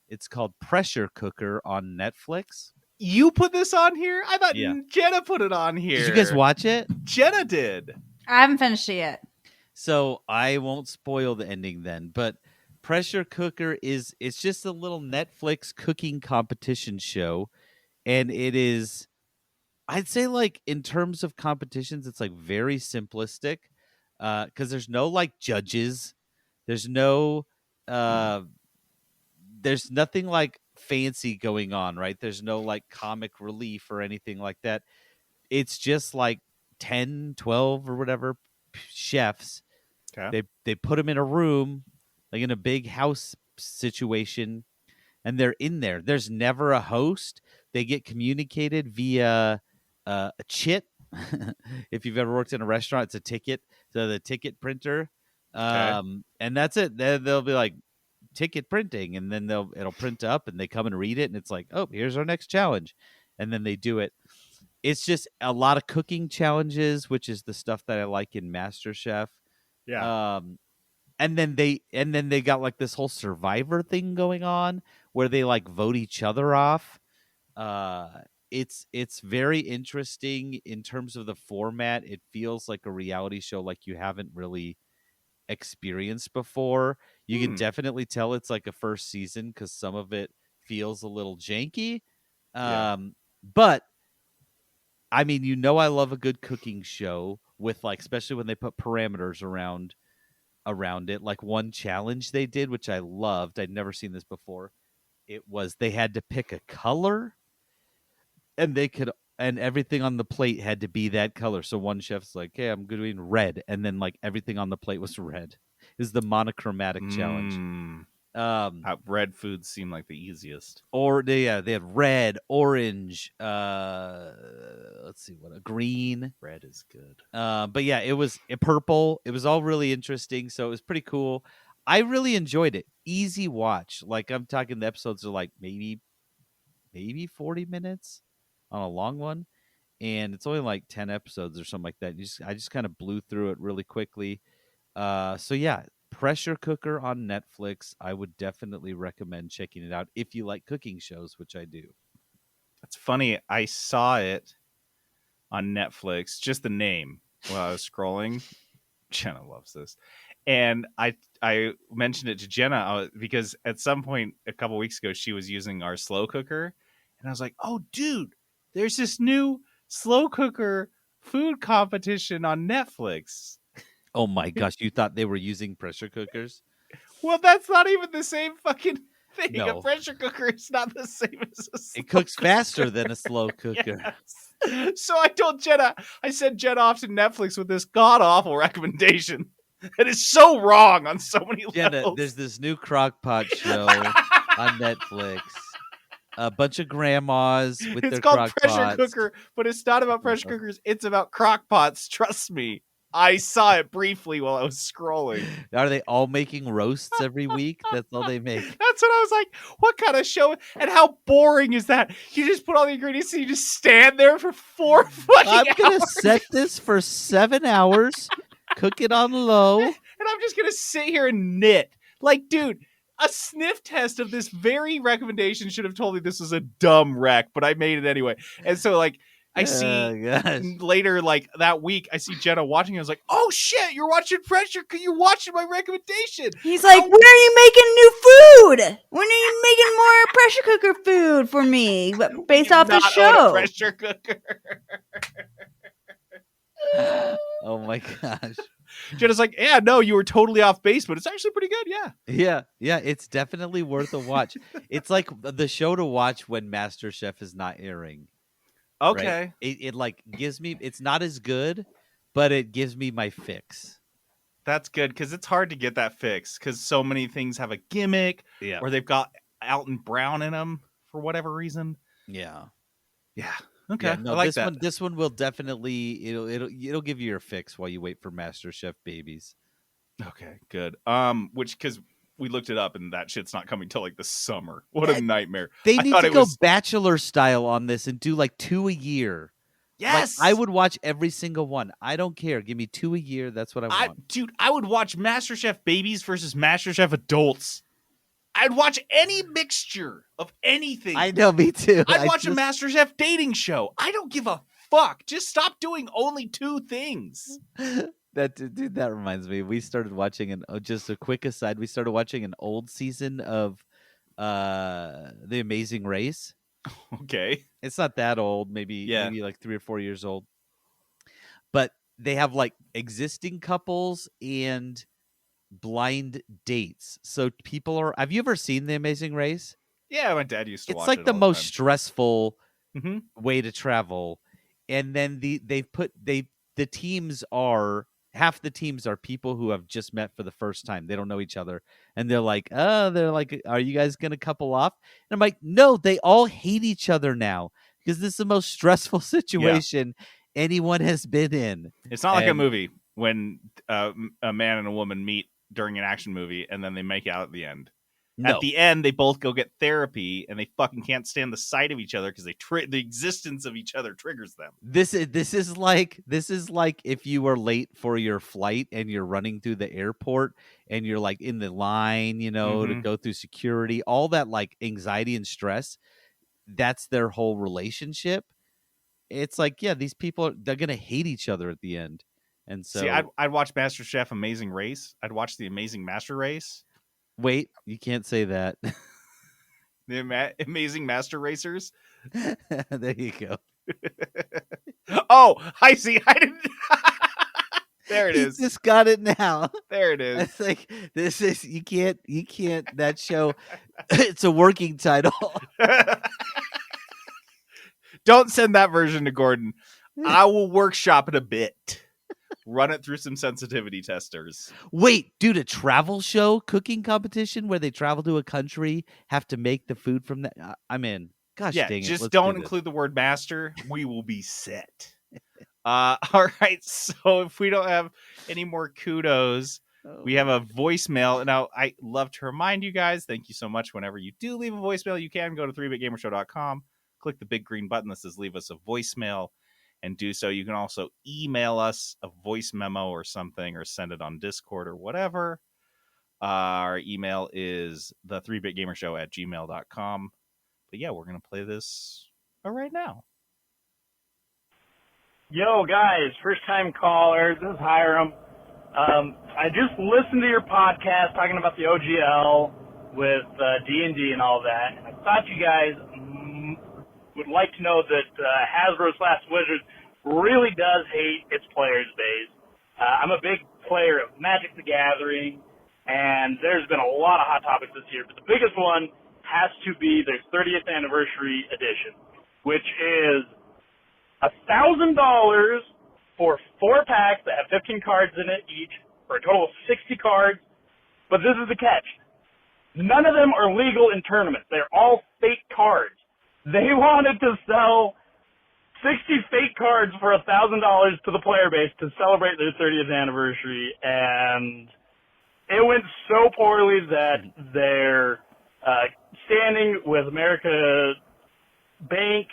It's called Pressure Cooker on Netflix. You put this on here? I thought Jenna put it on here. Did you guys watch it? Jenna did. I haven't finished it yet. So I won't spoil the ending then, but Pressure Cooker it's just a little Netflix cooking competition show, and it is, I'd say, like, in terms of competitions, it's like very simplistic, because there's no like judges, there's no uh there's nothing like fancy going on, right? There's no like comic relief or anything like that. It's just like 10, 12 or whatever chefs. Okay. They put them in a room, like in a big house situation, and they're in there. There's never a host. They get communicated via a chit. If you've ever worked in a restaurant, it's a ticket. So the ticket printer, Okay. and that's it. They'll be like ticket printing, and then it'll print up, and they come and read it, and it's like, oh, here's our next challenge, and then they do it. It's just a lot of cooking challenges, which is the stuff that I like in MasterChef. Yeah. And then they got like this whole Survivor thing going on where they like vote each other off. It's very interesting in terms of the format. It feels like a reality show like you haven't really experienced before. You can definitely tell it's like a first season because some of it feels a little janky. Yeah. But I mean, I love a good cooking show with like, especially when they put parameters around it. Like one challenge they did, which I loved. I'd never seen this before. It was they had to pick a color, and everything on the plate had to be that color. So one chef's like, "Hey, I'm doing red," and then like everything on the plate was red. It was the monochromatic challenge. Red foods seem like the easiest. Or they had red, orange, let's see what, a green. Red is good. But yeah, it was a purple. It was all really interesting, so it was pretty cool. I really enjoyed it. Easy watch. Like, I'm talking, the episodes are like maybe 40 minutes on a long one, and it's only like 10 episodes or something like that. I just kind of blew through it really quickly. So yeah, Pressure Cooker on Netflix. I would definitely recommend checking it out if you like cooking shows, which I do. That's funny. I saw it on Netflix, just the name, while I was scrolling. Jenna loves this. And I mentioned it to Jenna because at some point a couple weeks ago, she was using our slow cooker. And I was like, oh, dude, there's this new slow cooker food competition on Netflix. Oh my gosh, you thought they were using pressure cookers? Well, that's not even the same fucking thing. No. A pressure cooker is not the same as a slow It cooks cooker. faster than a slow cooker. Yes. So I told Jenna, I sent Jenna off to Netflix with this god-awful recommendation. It is so wrong on so many Jenna, levels. there's this new crockpot show on Netflix. A bunch of grandmas with It's their called crock Pressure pots. Cooker, but it's not about pressure cookers. It's about crock pots. Trust me. I saw it briefly while I was scrolling. Are they all making roasts every week? That's all they make. That's what I was like. What kind of show? And how boring is that? You just put all the ingredients and you just stand there for 4 fucking I'm going hours. to set this for 7 hours, cook it on low. And I'm just going to sit here and knit. Like, dude, a sniff test of this very recommendation should have told me this was a dumb wreck, but I made it anyway. And so, like, I see Gosh. later, like that week, I see Jenna watching. I was like, "Oh shit, you're watching Pressure? You're watching my recommendation." He's like, when are you making new food? When are you making more pressure cooker food for me? Based off the Not own a show. pressure cooker. Oh my gosh. Jenna's like, "Yeah, no, you were totally off base, but it's actually pretty good." Yeah. Yeah, it's definitely worth a watch. It's like the show to watch when MasterChef is not airing. Okay. Right? It like gives me, it's not as good, but it gives me my fix. That's good because it's hard to get that fix because so many things have a gimmick or they've got Alton Brown in them for whatever reason. Yeah. Okay. Yeah, no, I like that. This one will definitely it'll give you your fix while you wait for MasterChef babies. Okay, good. Which because we looked it up and that shit's not coming till like the summer. What a nightmare. They I need thought to it go was- bachelor style on this and do like 2 a year. Yes, Like, I would watch every single one. I don't care. Give me 2 a year. That's what I want. Dude, I would watch MasterChef babies versus MasterChef adults. I'd watch any mixture of anything. I know, me too. I'd watch a MasterChef dating show. I don't give a fuck. Just stop doing only 2 things. Dude, that reminds me. We started watching just a quick aside. We started watching an old season of The Amazing Race. Okay. It's not that old, maybe like 3 or 4 years old. But they have like existing couples and blind dates. So people are. Have you ever seen The Amazing Race? Yeah, my dad used to It's watch like it the all most time. stressful Mm-hmm. way to travel. And then the teams are half the teams are people who have just met for the first time. They don't know each other. And they're like, are you guys gonna couple off? And I'm like, no, they all hate each other now because this is the most stressful situation anyone has been in. It's not like a And movie when a man and a woman meet during an action movie and then they make out at the end. no. At the end, they both go get therapy and they fucking can't stand the sight of each other because the existence of each other triggers them. This is like if you were late for your flight and you're running through the airport and you're like in the line, to Mhm. go through security, all that like anxiety and stress. That's their whole relationship. It's like, yeah, these people they're gonna hate each other at the end. And so, See, I'd watch MasterChef Amazing Race. I'd watch the Amazing Master Race. wait, you can't say that. The Amazing Master Racers. There you go. Oh, I see. I didn't. There it He is. just got it now. There it is. It's like this is you can't that show. It's a working title. Don't send that version to Gordon. I will workshop it a bit. Run it through some sensitivity testers. Wait, dude, a travel show cooking competition where they travel to a country, have to make the food from that. I'm in. Gosh Yeah, dang it. just let's don't do this. include the word master. We will be set. All right. So if we don't have any more kudos, we have a voicemail. Now, I love to remind you guys, thank you so much. Whenever you do leave a voicemail, you can go to 3bitgamershow.com, click the big green button that says leave us a voicemail, and do so. You can also email us a voice memo or something, or send it on Discord or whatever. Our email is the 3bitgamershow@gmail.com. But yeah, we're going to play this right now. Yo, guys, first-time caller. This is Hiram. I just listened to your podcast talking about the OGL with D&D and all that. I thought you guys would like to know that Hasbro/Wizards really does hate its players base. I'm a big player of Magic the Gathering, and there's been a lot of hot topics this year, but the biggest one has to be their 30th anniversary edition, which is $1,000 for 4 packs that have 15 cards in it each, for a total of 60 cards. But this is the catch. None of them are legal in tournaments. They're all fake cards. They wanted to sell 60 fake cards for $1,000 to the player base to celebrate their 30th anniversary, and it went so poorly that their standing with America Bank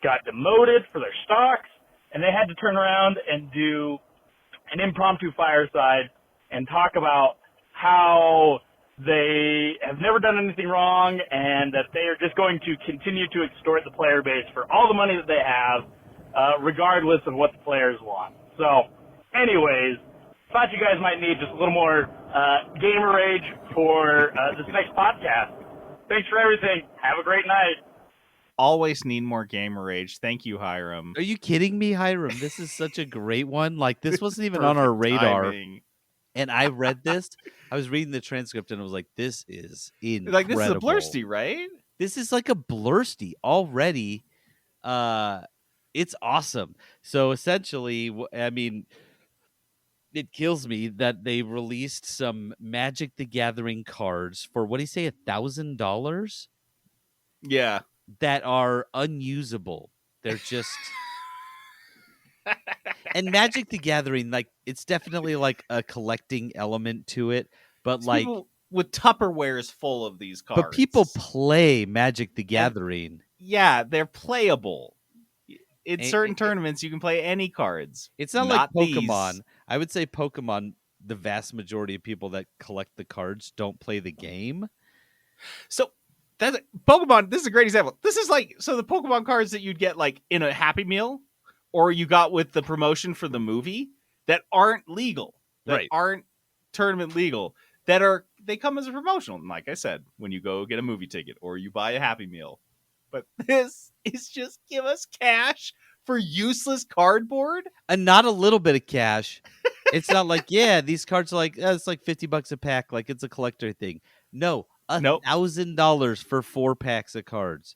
got demoted for their stocks, and they had to turn around and do an impromptu fireside and talk about how they have never done anything wrong and that they are just going to continue to extort the player base for all the money that they have, regardless of what the players want. So, anyways, thought you guys might need just a little more gamer rage for this next podcast. Thanks for everything. Have a great night. Always need more gamer rage. Thank you, Hiram. Are you kidding me, Hiram? This is such a great one. Like, this wasn't even on our radar. Timing. And I read this. I was reading the transcript and I was like, this is incredible. Like, this is a Blurstie, right? This is like a Blurstie already. It's awesome. So essentially, I mean, it kills me that they released some Magic the Gathering cards for, what do you say, $1,000? Yeah. That are unusable. They're just... And Magic the Gathering, like, it's definitely like a collecting element to it, but It's like people with Tupperwares full of these cards. but people play Magic the Gathering. Yeah, they're playable. In And- certain and- tournaments, you can play any cards. It's not like these. Pokemon. I would say Pokemon, the vast majority of people that collect the cards don't play the game. So that's Pokemon. This is a great example. This is like the Pokemon cards that you'd get like in a Happy Meal, or you got with the promotion for the movie. that aren't legal, that Right. aren't tournament legal, they come as a promotional. And like I said, when you go get a movie ticket or you buy a Happy Meal. But this is just give us cash for useless cardboard. And not a little bit of cash. It's not like, yeah, these cards are like, it's like $50 a pack, like it's a collector thing. No, Nope. $1,000 for 4 packs of cards.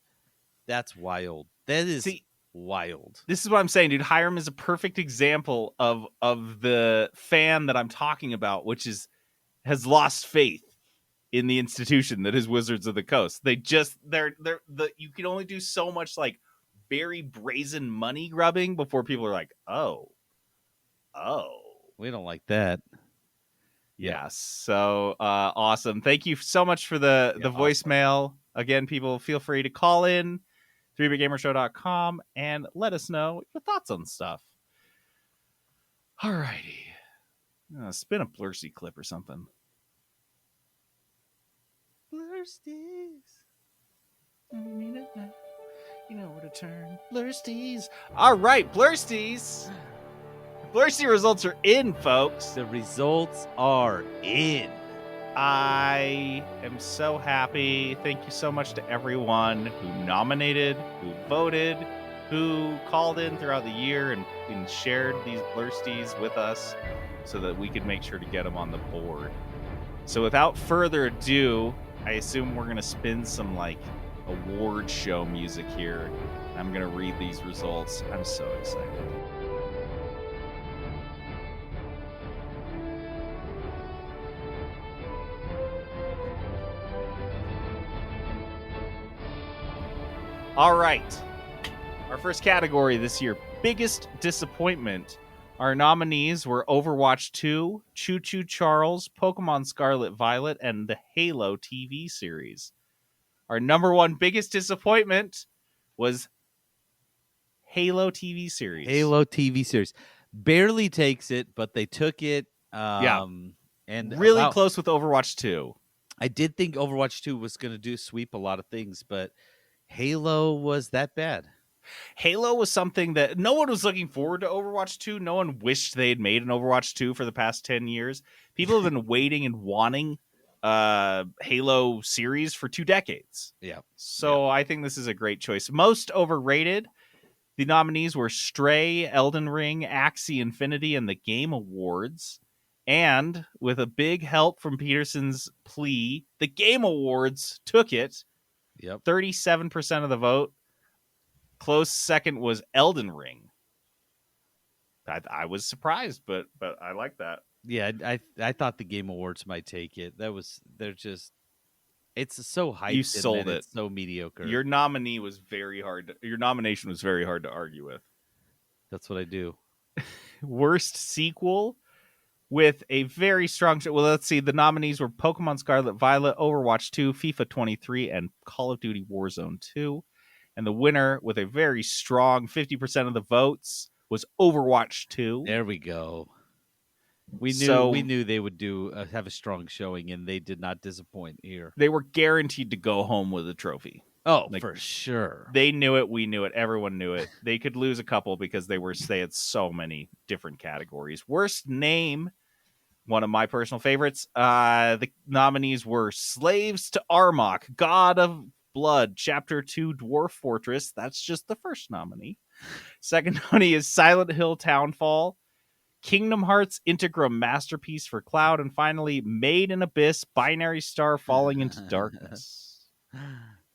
That's wild. That is See, wild. this is what I'm saying, dude. Hiram is a perfect example of the fan that I'm talking about, which has lost faith in the institution that is Wizards of the Coast. They're you can only do so much like very brazen money grubbing before people are like, oh, We don't like that. yeah. So awesome. Thank you so much for the voicemail. Again, people feel free to call in 3biggamershow.com and let us know your thoughts on stuff. Alrighty. Spin a Blurstie clip or something. Blursties. You know where to turn. Blursties. All right, Blursties. Blurstie results are in, folks. The results are in. I am so happy. Thank you so much to everyone who nominated, who voted, who called in throughout the year and shared these Blursties with us so that we could make sure to get them on the board. So without further ado, I assume we're going to spin some like award show music here. I'm going to read these results. I'm so excited. All right. Our first category this year, biggest disappointment. Our nominees were Overwatch 2, Choo Choo Charles, Pokemon Scarlet Violet, and the Halo TV series. Our number one biggest disappointment was Halo TV series. Halo TV series. Barely takes it, but they took it. And really close with Overwatch 2. I did think Overwatch 2 was going to sweep a lot of things, but Halo was that bad. Halo was something that no one was looking forward to Overwatch 2. No one wished they had made an Overwatch 2 for the past 10 years. People have been waiting and wanting Halo series for 2 decades. Yeah. So I think this is a great choice. Most overrated, the nominees were Stray, Elden Ring, Axie Infinity, and the Game Awards. And with a big help from Peterson's plea, the Game Awards took it. Yep. 37% of the vote. Close second was Elden Ring. I was surprised, but I like that. Yeah, I thought the Game Awards might take it. It's so hyped. You sold it. It's so mediocre. Your nomination was very hard to argue with. That's what I do. Worst sequel with a very strong show. Well, let's see. The nominees were Pokemon Scarlet Violet, Overwatch 2, FIFA 23, and Call of Duty Warzone 2. And the winner with a very strong 50% of the votes was Overwatch 2. There we go. We knew they would have a strong showing, and they did not disappoint here. They were guaranteed to go home with a trophy. Oh, for sure. They knew it. We knew it. Everyone knew it. They could lose a couple because they had so many different categories. Worst name, one of my personal favorites. The nominees were Slaves to Armok, God of Blood, Chapter 2, Dwarf Fortress. That's just the first nominee. Second nominee is Silent Hill Townfall, Kingdom Hearts Integra Masterpiece for Cloud, and finally Made in Abyss, Binary Star Falling into Darkness.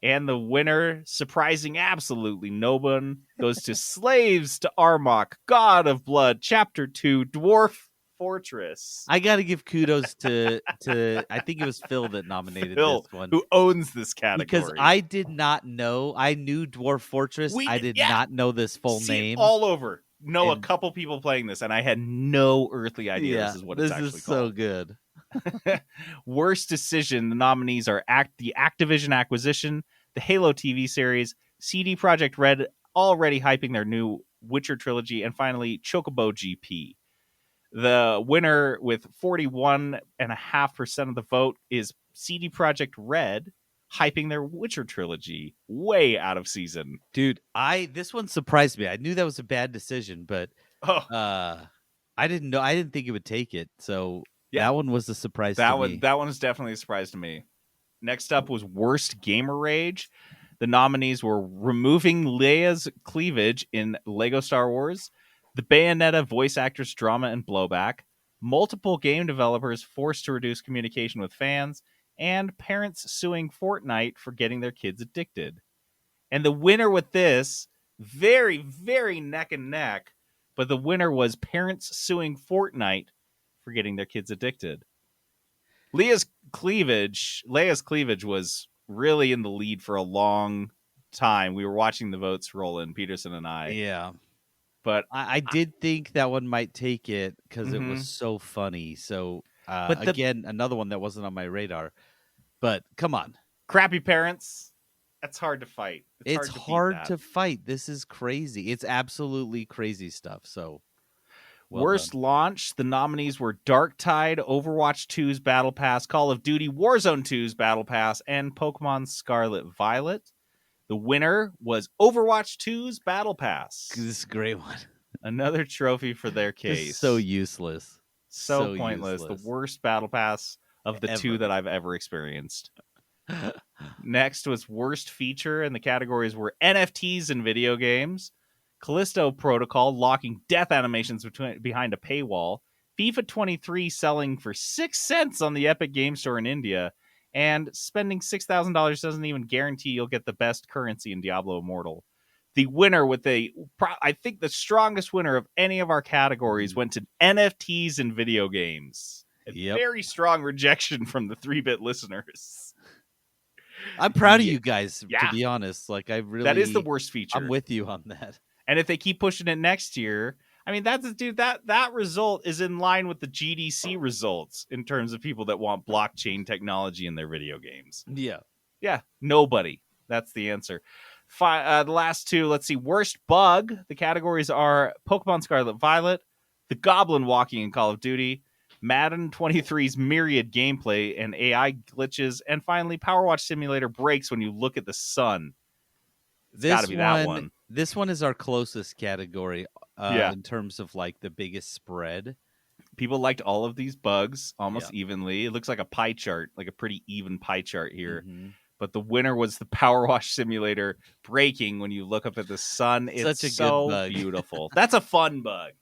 And the winner, surprising absolutely no one, goes to Slaves to Armok, God of Blood, Chapter 2, Dwarf Fortress. I got to give kudos to I think it was Phil that nominated Phil, this one, who owns this category. Because I did not know. I knew Dwarf Fortress. I did not know this full name. All over. A couple people playing this, and I had no earthly idea this is what it's actually called. This is so good. Worst decision. The nominees are the Activision acquisition, the Halo TV series, CD Projekt Red already hyping their new Witcher trilogy, and finally Chocobo GP. The winner with 41.5% of the vote is CD Projekt Red, hyping their Witcher trilogy way out of season. Dude, this one surprised me. I knew that was a bad decision, but I I didn't know. I didn't think it would take it. So Yeah. that one was a surprise That to one, me. that one is definitely a surprise to me. Next up was Worst Gamer Rage. The nominees were removing Leia's cleavage in Lego Star Wars, the Bayonetta voice actress drama and blowback, multiple game developers forced to reduce communication with fans, and parents suing Fortnite for getting their kids addicted. And the winner with this, very, very neck and neck, but the winner was parents suing Fortnite for getting their kids addicted. Leia's cleavage was really in the lead for a long time. We were watching the votes roll in, Peterson and I. Yeah. But I did think that one might take it because it Mhm. was so funny. So But the- again, another one that wasn't on my radar. But come on. crappy parents, that's hard to fight. It's hard hard beat to that. fight. This is crazy. It's absolutely crazy stuff. So well Worst done. launch, the nominees were Dark Tide, Overwatch 2's Battle Pass, Call of Duty Warzone 2's Battle Pass, and Pokemon Scarlet Violet. The winner was Overwatch 2's Battle Pass. This is a great one. Another trophy for their Just case. so useless. So pointless. useless. The worst Battle Pass of the two Ever. that I've ever experienced. Next was worst feature, and the categories were NFTs in video games, Callisto Protocol locking death animations behind a paywall, FIFA 23 selling for 6 cents on the Epic Game Store in India, and spending $6,000 doesn't even guarantee you'll get the best currency in Diablo Immortal. The winner with I think the strongest winner of any of our categories went to NFTs in video games. A very strong rejection from the 3-bit listeners. I'm proud of you guys, to be honest. Like, that is the worst feature. I'm with you on that. And if they keep pushing it next year, I mean, that result is in line with the GDC results in terms of people that want blockchain technology in their video games. Yeah, nobody. That's the answer. The last two, let's see. Worst bug. The categories are Pokemon Scarlet Violet, the Goblin walking in Call of Duty, Madden 23's myriad gameplay and AI glitches, and finally, Power Watch Simulator breaks when you look at the sun. It's got to be that one. This one is our closest category Yeah. in terms of like the biggest spread. People liked all of these bugs almost evenly. It looks like a pie chart, like a pretty even pie chart here. Mm-hmm. But the winner was the Power Wash Simulator breaking when you look up at the sun. It's Such a so good bug. beautiful. That's a fun bug.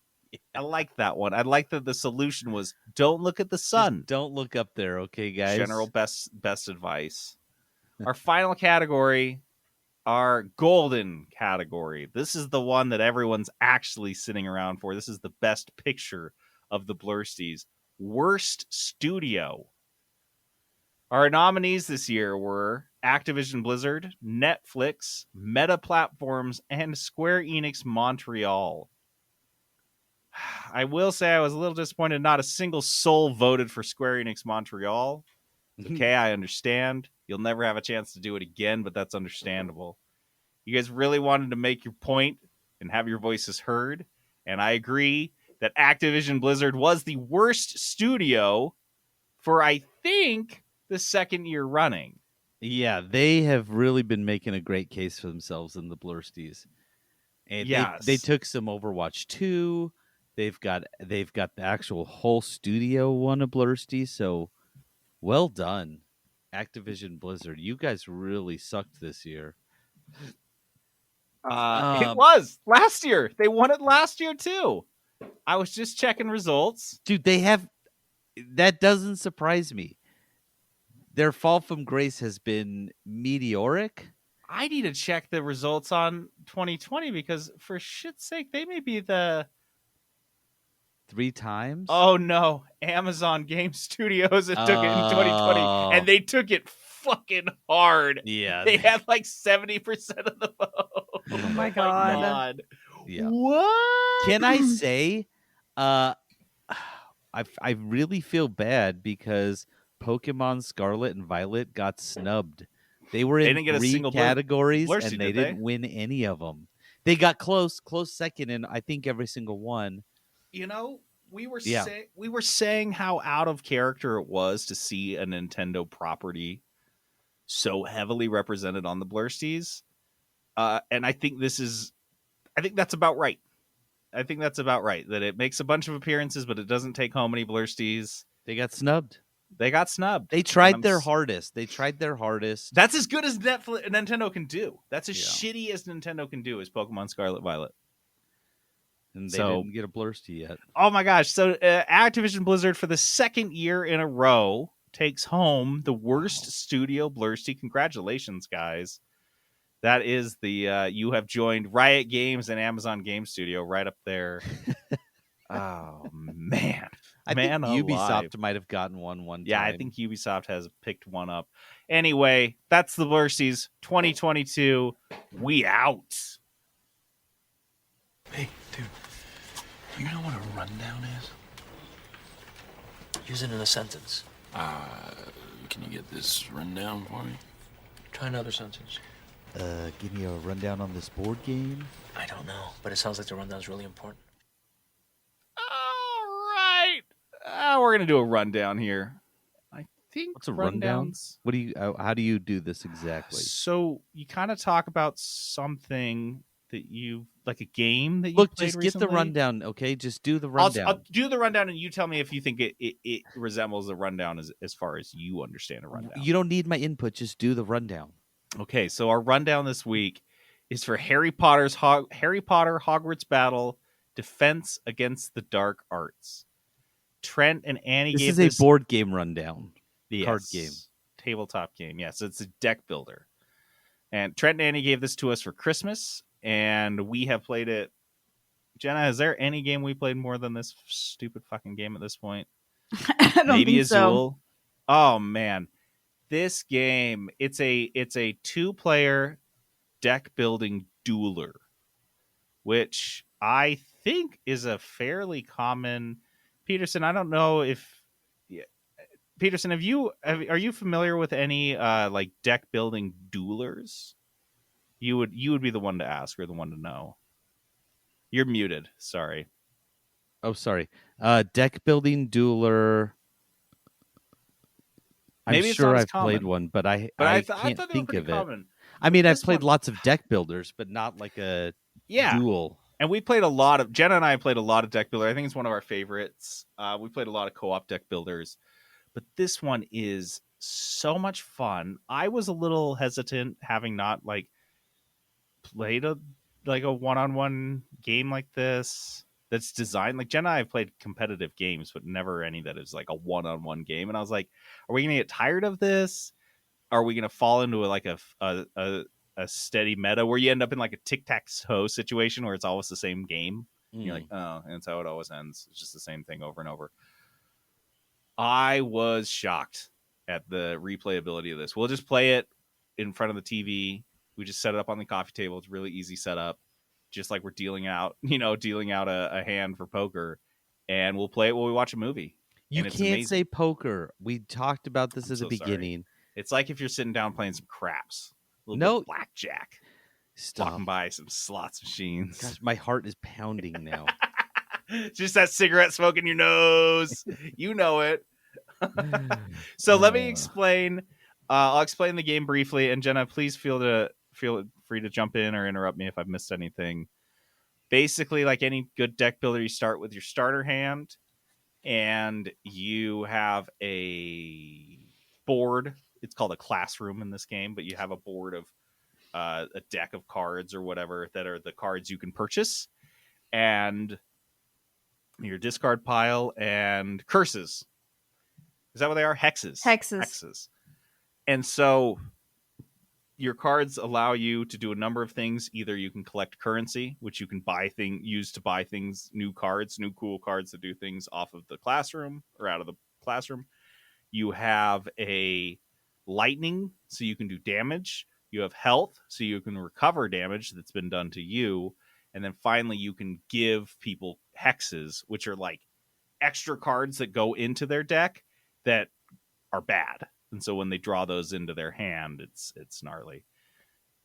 I like that one. I like that the solution was don't look at the sun. Just don't look up there, okay, guys? General best advice. Our final category, our golden category. This is the one that everyone's actually sitting around for. This is the best picture of the Blursties. Worst studio. Our nominees this year were Activision Blizzard, Netflix, Meta Platforms, and Square Enix Montreal. I will say I was a little disappointed not a single soul voted for Square Enix Montreal. Okay, I understand. You'll never have a chance to do it again, but that's understandable. You guys really wanted to make your point and have your voices heard, and I agree that Activision Blizzard was the worst studio for, I think, the second year running. Yeah, they have really been making a great case for themselves in the Blursties. And they took some Overwatch 2. They've got the actual whole studio one of Blursty, so well done. Activision Blizzard. You guys really sucked this year. It was last year. They won it last year too. I was just checking results. Dude, that doesn't surprise me. Their fall from grace has been meteoric. I need to check the results on 2020 because for shit's sake, they may be the 3 times. Oh no, Amazon Game Studios took it in 2020 and they took it fucking hard. Yeah. They had like 70% of the vote. Oh my god. Yeah. What? Can I say I really feel bad because Pokemon Scarlet and Violet got snubbed. They were in didn't get a 3 single categories Blurstie, and they did they? didn't win any of them. They got close second in I think every single one. You know, we were Yeah. saying how out of character it was to see a Nintendo property so heavily represented on the Blursties. And I think that's about right. I think that's about right. That it makes a bunch of appearances, but it doesn't take home any Blursties. They got snubbed. They got snubbed. They And tried their hardest. That's as good as Nintendo can do. That's as Yeah. shitty as Nintendo can do as Pokemon Scarlet Violet. And they So- didn't get a Blurstie yet. Oh my gosh. So Activision Blizzard for the second year in a row takes home the worst studio Blurstie. Congratulations, guys. That is the you have joined Riot Games and Amazon Game Studio right up there. Oh man. I Man think Ubisoft alive. might have gotten one time. Yeah, I think Ubisoft has picked one up. Anyway, that's the Blursties 2022. We out. Hey, dude, you know what a rundown is? Use it in a sentence. Can you get this rundown for me? Try another sentence. Give me a rundown on this board game. I don't know, but it sounds like the rundown's really important. All right. We're going to do a rundown here. I think What's a rundown? rundowns- What do you? How do you do this exactly? So you kind of talk about something that you like a game that you Look, played just recently. get the rundown, okay? Just do the I'll rundown. do the rundown, and you tell me if you think it resembles a rundown as far as you understand a rundown. You don't need my input. Just do the rundown. Okay, so our rundown this week is for Harry Potter Hogwarts Battle Defense Against the Dark Arts. Trent and Annie This gave is a board game rundown. card Yes. game. Tabletop game. Yes, it's a deck builder. And Trent and Annie gave this to us for Christmas, and we have played it. Jenna, is there any game we played more than this stupid fucking game at this point? I don't Maybe think so. Azul. Oh man, this game it's a 2-player deck building dueler, which I think is a fairly common. Peterson, I don't know if Peterson, are you familiar with any like deck building duelers? You would be the one to ask or the one to know. You're muted. Sorry. Oh, sorry. Deck building dueler. I'm Maybe it's sure not as I've played common. one, but I I can't thought they were think pretty of it. common. I mean, I've This played one- lots of deck builders, but not like a Yeah. duel. And we played a lot of Jenna and I played a lot of deck builder. I think it's one of our favorites. We played a lot of co-op deck builders, but this one is so much fun. I was a little hesitant having not like played a one-on-one game like this that's designed like Jenna and I have played competitive games, but never any that is like a one-on-one game. And I was like, are we gonna get tired of this? Are we gonna fall into a steady meta where you end up in like a tic-tac-toe situation where it's always the same game? And you're like, oh, and that's how it always ends. It's just the same thing over and over. I was shocked at the replayability of this. We'll just play it in front of the TV. We just set it up on the coffee table. It's really easy setup, just like we're dealing out a hand for poker, and we'll play it while we watch a movie. You And it's can't amazing. say poker. We talked about this I'm at the so sorry. beginning. It's like if you're sitting down playing some craps, a little No. bit of blackjack, Stop. walking by some slots machines. Gosh, my heart is pounding now. Just that cigarette smoke in your nose. You know it. So let me explain. I'll explain the game briefly, and Jenna, please feel free to jump in or interrupt me if I've missed anything. Basically, like any good deck builder, you start with your starter hand, and you have a board. It's called a classroom in this game, but you have a board of a deck of cards or whatever that are the cards you can purchase, and your discard pile and curses. Is that what they are? Hexes. Hexes. And so your cards allow you to do a number of things. Either you can collect currency, which you can use to buy things, new cool cards that do things off of the classroom or out of the classroom. You have a lightning, so you can do damage. You have health, so you can recover damage that's been done to you. And then finally, you can give people hexes, which are like extra cards that go into their deck that are bad. And so when they draw those into their hand, it's gnarly.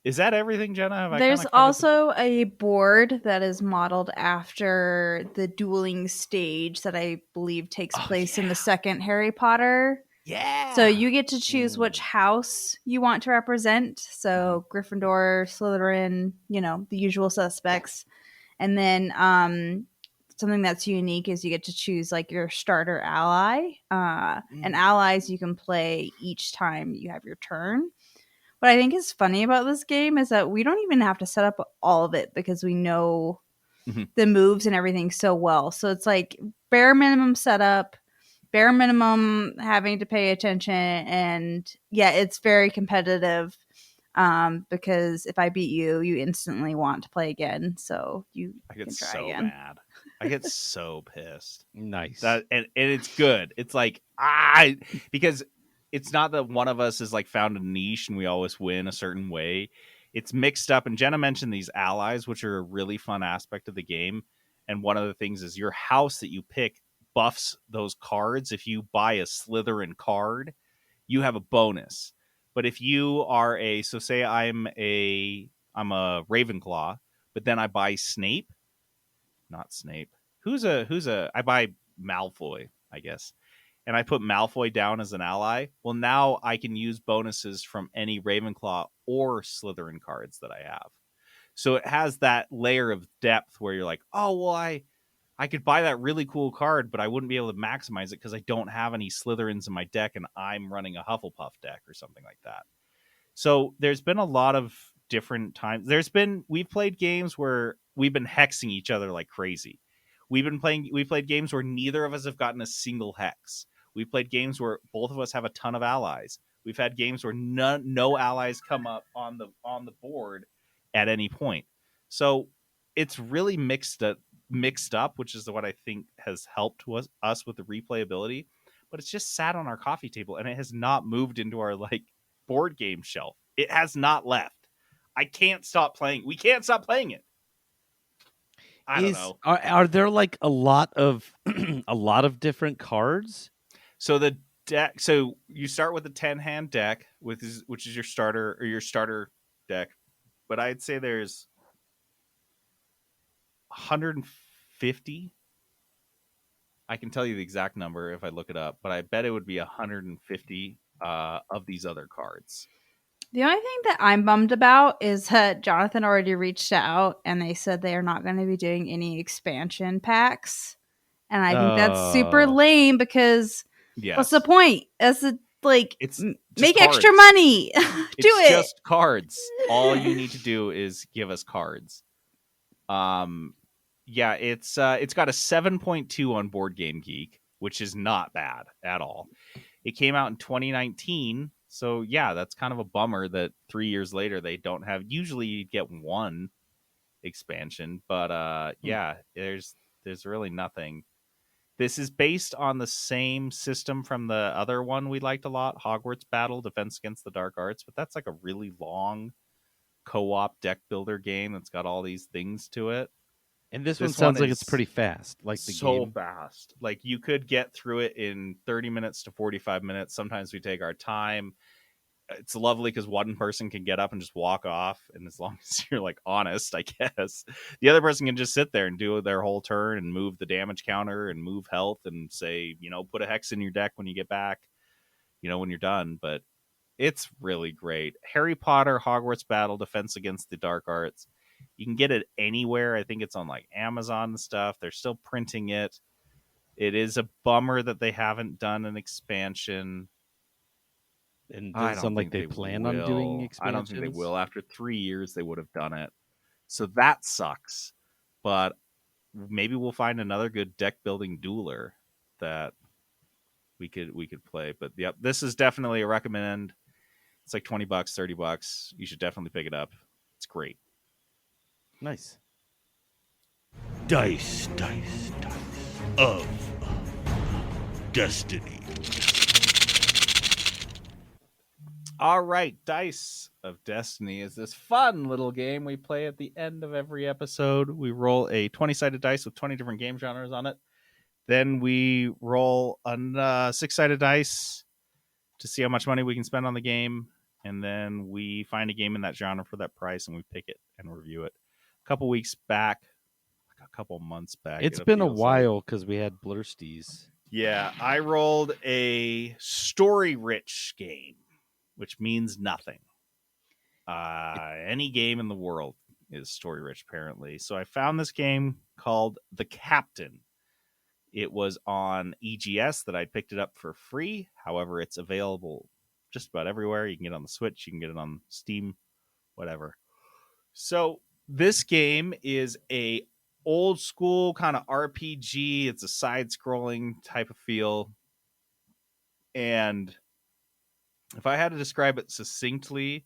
Is that everything, Jenna? Have I There's kinda covered also a board that is modeled after the dueling stage that I believe takes place in the second Harry Potter. Yeah. So you get to choose which house you want to represent. So Gryffindor, Slytherin, the usual suspects. And then something that's unique is you get to choose like your starter ally. And allies you can play each time you have your turn. What I think is funny about this game is that we don't even have to set up all of it because we know the moves and everything so well. So it's like bare minimum setup, bare minimum having to pay attention, and yeah, it's very competitive. Because if I beat you, you instantly want to play again. So you I get can try so again. mad. I get so pissed. Nice. That and it's good. It's like because it's not that one of us has like found a niche and we always win a certain way. It's mixed up. And Jenna mentioned these allies, which are a really fun aspect of the game. And one of the things is your house that you pick buffs those cards. If you buy a Slytherin card, you have a bonus. But if you are so say I'm a Ravenclaw, but then I buy Snape, not Snape. I buy Malfoy, I guess. And I put Malfoy down as an ally. Well, now I can use bonuses from any Ravenclaw or Slytherin cards that I have. So it has that layer of depth where you're like, oh, well, I could buy that really cool card, but I wouldn't be able to maximize it because I don't have any Slytherins in my deck and I'm running a Hufflepuff deck or something like that. So there's been a lot of different times. We've played games where we've been hexing each other like crazy. We played games where neither of us have gotten a single hex. We've played games where both of us have a ton of allies. We've had games where no allies come up on the board at any point. So it's really mixed up, which is what I think has helped us with the replayability. But it's just sat on our coffee table and it has not moved into our like board game shelf. It has not left. I can't stop playing. We can't stop playing it. I don't know. Are there like a lot of a lot of different cards? So the deck. So you start with a 10-hand deck, which is your starter deck. But I'd say there's 150. I can tell you the exact number if I look it up, but I bet it would be 150 of these other cards. The only thing that I'm bummed about is that Jonathan already reached out and they said they are not going to be doing any expansion packs. And I think that's super lame because what's the point? It's make cards. extra money. It's just cards. All you need to do is give us cards. Yeah, it's got a 7.2 on Board Game Geek, which is not bad at all. It came out in 2019. So yeah, that's kind of a bummer that 3 years later they don't have. Usually you get one expansion, but yeah, there's really nothing. This is based on the same system from the other one we liked a lot, Hogwarts Battle: Defense Against the Dark Arts, but that's like a really long co-op deck builder game that's got all these things to it. And this one sounds like it's pretty fast. Like the so game. fast. Like you could get through it in 30 minutes to 45 minutes. Sometimes we take our time. It's lovely because one person can get up and just walk off, and as long as you're like honest, I guess the other person can just sit there and do their whole turn and move the damage counter and move health and say, put a hex in your deck when you get back, when you're done. But it's really great. Harry Potter Hogwarts Battle: Defense Against the Dark Arts. You can get it anywhere. I think it's on like Amazon and stuff. They're still printing it. It is a bummer that they haven't done an expansion. And does it sound like they plan on doing expansions? I don't think they will. After 3 years, they would have done it. So that sucks. But maybe we'll find another good deck building dueler that we could play. But yep, this is definitely a recommend. It's like $20, $30. You should definitely pick it up. It's great. Nice. Dice of Destiny. All right, Dice of Destiny is this fun little game we play at the end of every episode. We roll a 20-sided dice with 20 different game genres on it. Then we roll a 6-sided dice to see how much money we can spend on the game. And then we find a game in that genre for that price, and we pick it and review it. A couple months back. It's been a while because we had Blursties. Yeah, I rolled a story-rich game, which means nothing. Any game in the world. is story rich, apparently. So I found this game called The Captain. It was on EGS that I picked it up for free. However, it's available just about everywhere. You can get it on the Switch, you can get it on Steam, whatever. So this game is a old school kind of RPG. It's a side-scrolling type of feel. And if I had to describe it succinctly,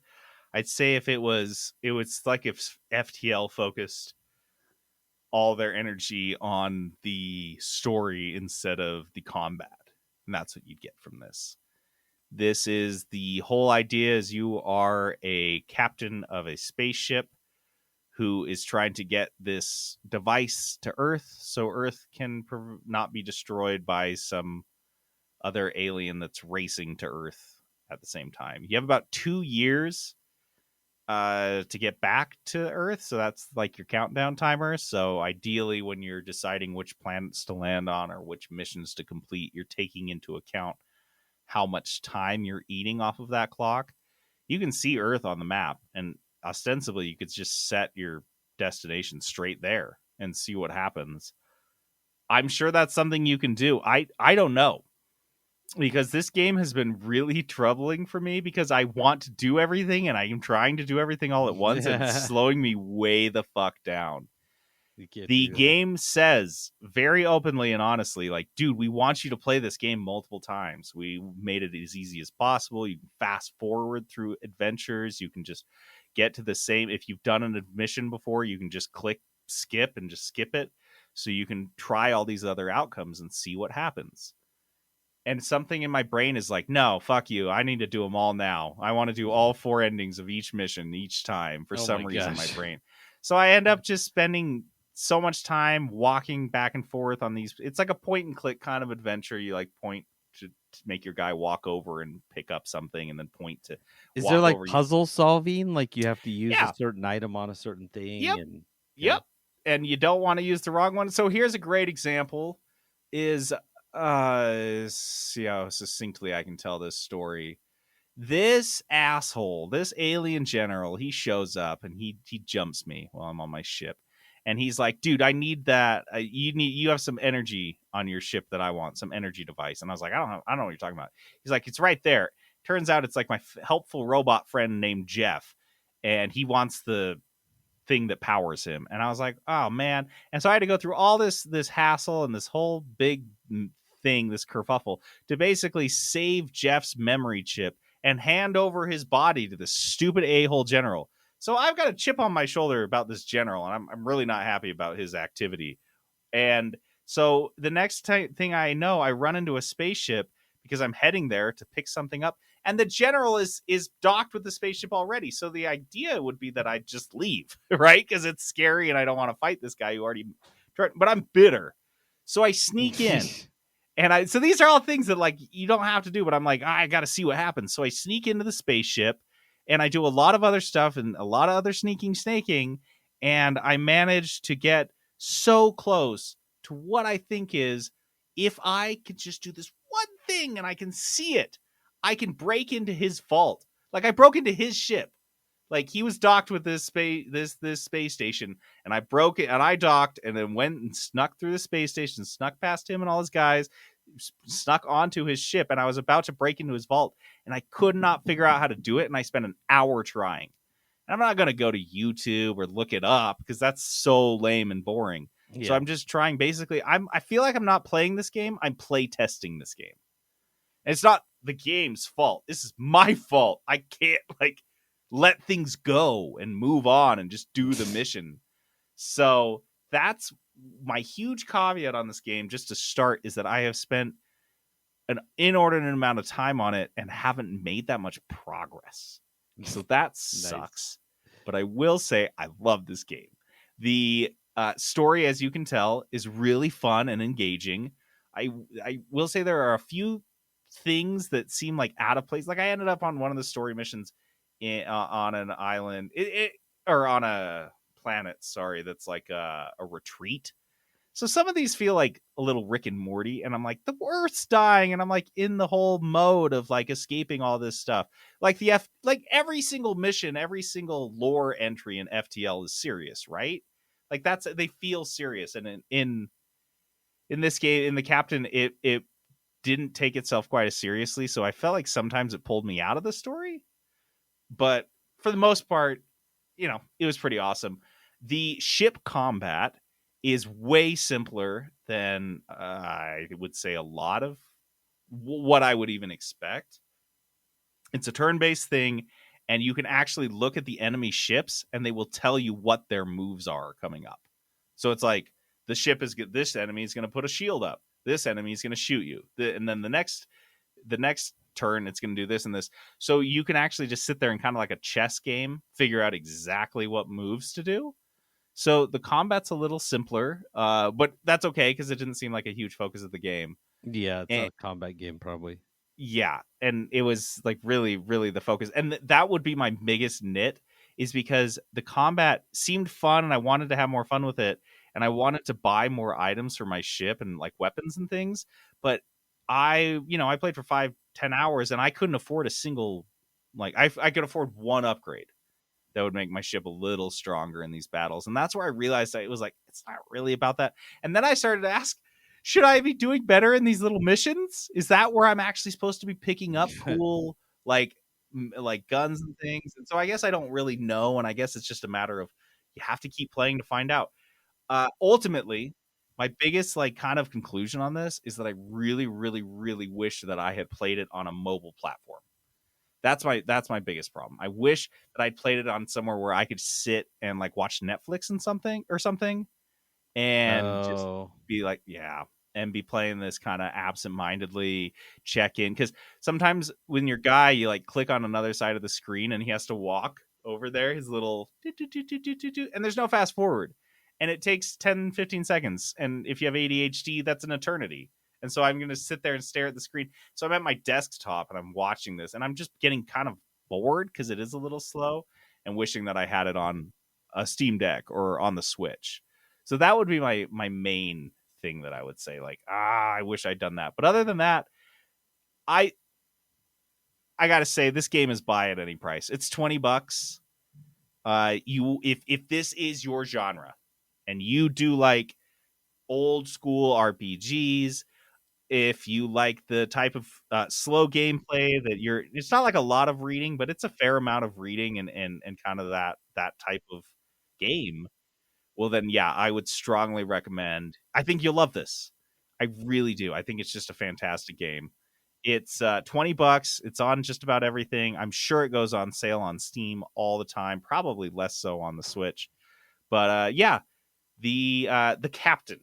I'd say if it was like if FTL focused all their energy on the story instead of the combat. And that's what you'd get from this. This is the whole idea is you are a captain of a spaceship who is trying to get this device to Earth so Earth can not be destroyed by some other alien that's racing to Earth at the same time. You have about 2 years to get back to Earth, so that's like your countdown timer. So ideally, when you're deciding which planets to land on or which missions to complete, you're taking into account how much time you're eating off of that clock. You can see Earth on the map, and ostensibly you could just set your destination straight there and see what happens. I'm sure that's something you can do. I don't know, because this game has been really troubling for me because I want to do everything and I am trying to do everything all at once and it's slowing me way the fuck down. The game says very openly and honestly, like, dude, we want you to play this game multiple times. We made it as easy as possible. You can fast forward through adventures. You can just get to the same. If you've done an mission before, you can just click skip and just skip it. So you can try all these other outcomes and see what happens. And something in my brain is like, no, fuck you. I need to do them all now. I want to do all 4 endings of each mission each time for some reason in my brain. So I end up just spending so much time walking back and forth on these. It's like a point and click kind of adventure. You like point to make your guy walk over and pick up something and then point to. Is there like puzzle solving? Like you have to use a certain item on a certain thing? Yep. Yep. And you don't want to use the wrong one. So here's a great example is see how succinctly I can tell this story. This asshole, this alien general, he shows up and he jumps me while I'm on my ship. And he's like, dude, I need that. You have some energy on your ship that I want, some energy device. And I was like, I don't know what you're talking about. He's like, it's right there. Turns out it's like my helpful robot friend named Jeff. And he wants the thing that powers him. And I was like, oh man. And so I had to go through all this hassle and this whole big thing, this kerfuffle, to basically save Jeff's memory chip and hand over his body to this stupid a-hole general. So I've got a chip on my shoulder about this general, and I'm really not happy about his activity. And so the next thing I know, I run into a spaceship because I'm heading there to pick something up, and the general is docked with the spaceship already. So the idea would be that I just leave, right? Because it's scary, and I don't want to fight this guy who already tried. But I'm bitter, so I sneak in. And so these are all things that like you don't have to do, but I'm like, I got to see what happens. So I sneak into the spaceship and I do a lot of other stuff and a lot of other snaking. And I managed to get so close to what I think is, if I could just do this one thing and I can see it, I can break into his vault. Like I broke into his ship. Like he was docked with this space station, and I broke it, and I docked, and then went and snuck through the space station, snuck past him and all his guys, snuck onto his ship, and I was about to break into his vault, and I could not figure out how to do it, and I spent an hour trying. And I'm not going to go to YouTube or look it up because that's so lame and boring. Yeah. So I'm just trying. Basically, I feel like I'm not playing this game. I'm play testing this game. And it's not the game's fault. This is my fault. I can't let things go and move on and just do the mission. So that's my huge caveat on this game, just to start, is that I have spent an inordinate amount of time on it and haven't made that much progress. So that sucks. But I will say I love this game. The story, as you can tell, is really fun and engaging. I will say there are a few things that seem like out of place. Like I ended up on one of the story missions on an island or on a planet, sorry, that's like a retreat. So some of these feel like a little Rick and Morty, and I'm like, the Earth's dying, and I'm like in the whole mode of like escaping all this stuff. Like like every single mission, every single lore entry in FTL is serious, right? Like they feel serious, and in this game, in the Captain, it didn't take itself quite as seriously, so I felt like sometimes it pulled me out of the story. But for the most part, it was pretty awesome. The ship combat is way simpler than I would say a lot of what I would even expect. It's a turn-based thing, and you can actually look at the enemy ships, and they will tell you what their moves are coming up. So it's like this enemy is going to put a shield up. This enemy is going to shoot you, and then the next turn it's going to do this and this. So you can actually just sit there and kind of like a chess game figure out exactly what moves to do. So the combat's a little simpler, but that's okay because it didn't seem like a huge focus of the game. Yeah, it's And- a combat game probably. Yeah, and it was like really, really the focus. And that would be my biggest nit, is because the combat seemed fun and I wanted to have more fun with it. And I wanted to buy more items for my ship and like weapons and things. But I played for 5-10 hours and I couldn't afford a single, like I could afford one upgrade that would make my ship a little stronger in these battles. And that's where I realized that it was like, it's not really about that. And then I started to ask, should I be doing better in these little missions? Is that where I'm actually supposed to be picking up cool like guns and things? And so I guess I don't really know, and I guess it's just a matter of you have to keep playing to find out. Ultimately, my biggest like kind of conclusion on this is that I really, really, really wish that I had played it on a mobile platform. That's my biggest problem. I wish that I'd played it on somewhere where I could sit and like watch Netflix and something and just be like, yeah, and be playing this kind of absentmindedly check in. Because sometimes when your guy, you like click on another side of the screen and he has to walk over there, his little and there's no fast forward. And it takes 10-15 seconds. And if you have ADHD, that's an eternity. And so I'm going to sit there and stare at the screen. So I'm at my desktop and I'm watching this and I'm just getting kind of bored because it is a little slow and wishing that I had it on a Steam Deck or on the Switch. So that would be my main thing that I would say, like, I wish I'd done that. But other than that, I gotta say this game is buy at any price. It's $20. If this is your genre and you do like old school RPGs, if you like the type of slow gameplay that it's not like a lot of reading, but it's a fair amount of reading and kind of that type of game. Well, then, yeah, I would strongly recommend. I think you'll love this. I really do. I think it's just a fantastic game. It's $20. It's on just about everything. I'm sure it goes on sale on Steam all the time. Probably less so on the Switch. But yeah, the Captain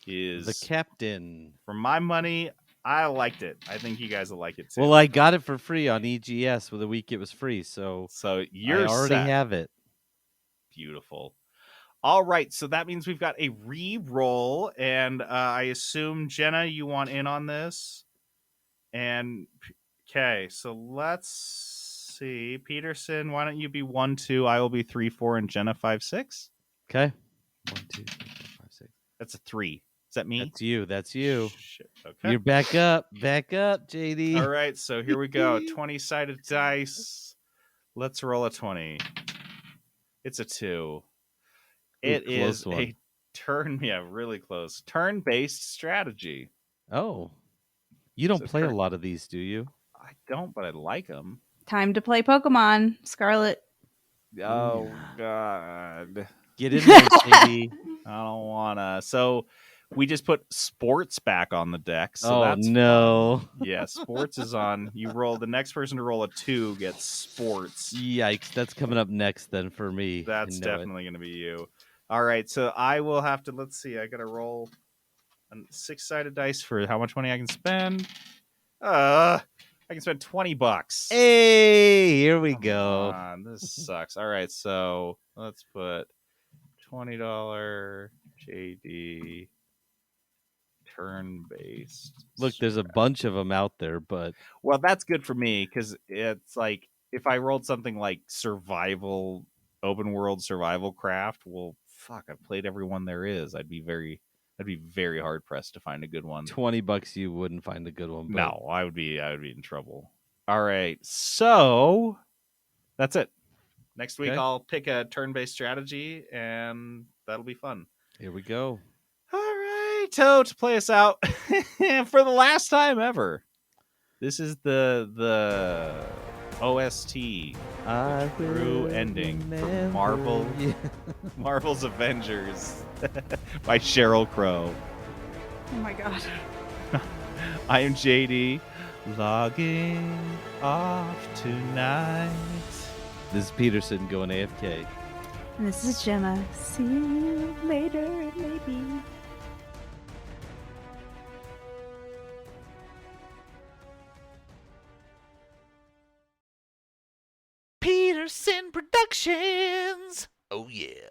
is The Captain. for my money. I liked it. I think you guys will like it too. Well, I got it for free on EGS with a week it was free, so you're I already set. have it. Beautiful. All right, so that means we've got a re-roll, and I assume, Jenna, you want in on this? And, okay, so let's see. Peterson, why don't you be 1-2? I will be 3-4, and Jenna 5-6? Okay. 1, 2, 3, 4, 5, 6. That's a 3. Is that me? That's you. Shit, okay. You're back up, JD. All right, so here we go. 20-sided dice. Let's roll a 20. It's a 2. It is a really close. Turn-based strategy. Oh. You don't So play a lot of these, do you? I don't, but I like them. Time to play Pokemon Scarlet. Oh, God. Get in there, JD. I don't want to. So we just put sports back on the deck. So that's no. fun. Yeah, sports is on. You roll. The next person to roll a 2 gets sports. Yikes. That's coming up next then for me. That's definitely going to be you. All right, so I will have to, let's see, I got to roll a 6-sided dice for how much money I can spend. I can spend $20. Hey, here we Come go. on, this sucks. All right, so let's put $20 JD turn-based. Look, there's a bunch of them out there, but well, that's good for me because it's like if I rolled something like open world survival craft, well, fuck, I've played every one there is. I'd I'd be very hard pressed to find a good one. $20 you wouldn't find a good one. But No, I would be in trouble. All right, so that's it. Next week Okay. I'll pick a turn-based strategy, and that'll be fun. Here we go. All right, to play us out for the last time ever. This is the OST, the true ending for Marvel. Marvel's Avengers by Sheryl Crow. Oh my god. I am JD, logging off tonight. This is Peterson going AFK. And this is Jenna. See you later, maybe. Peterson Productions. Oh yeah.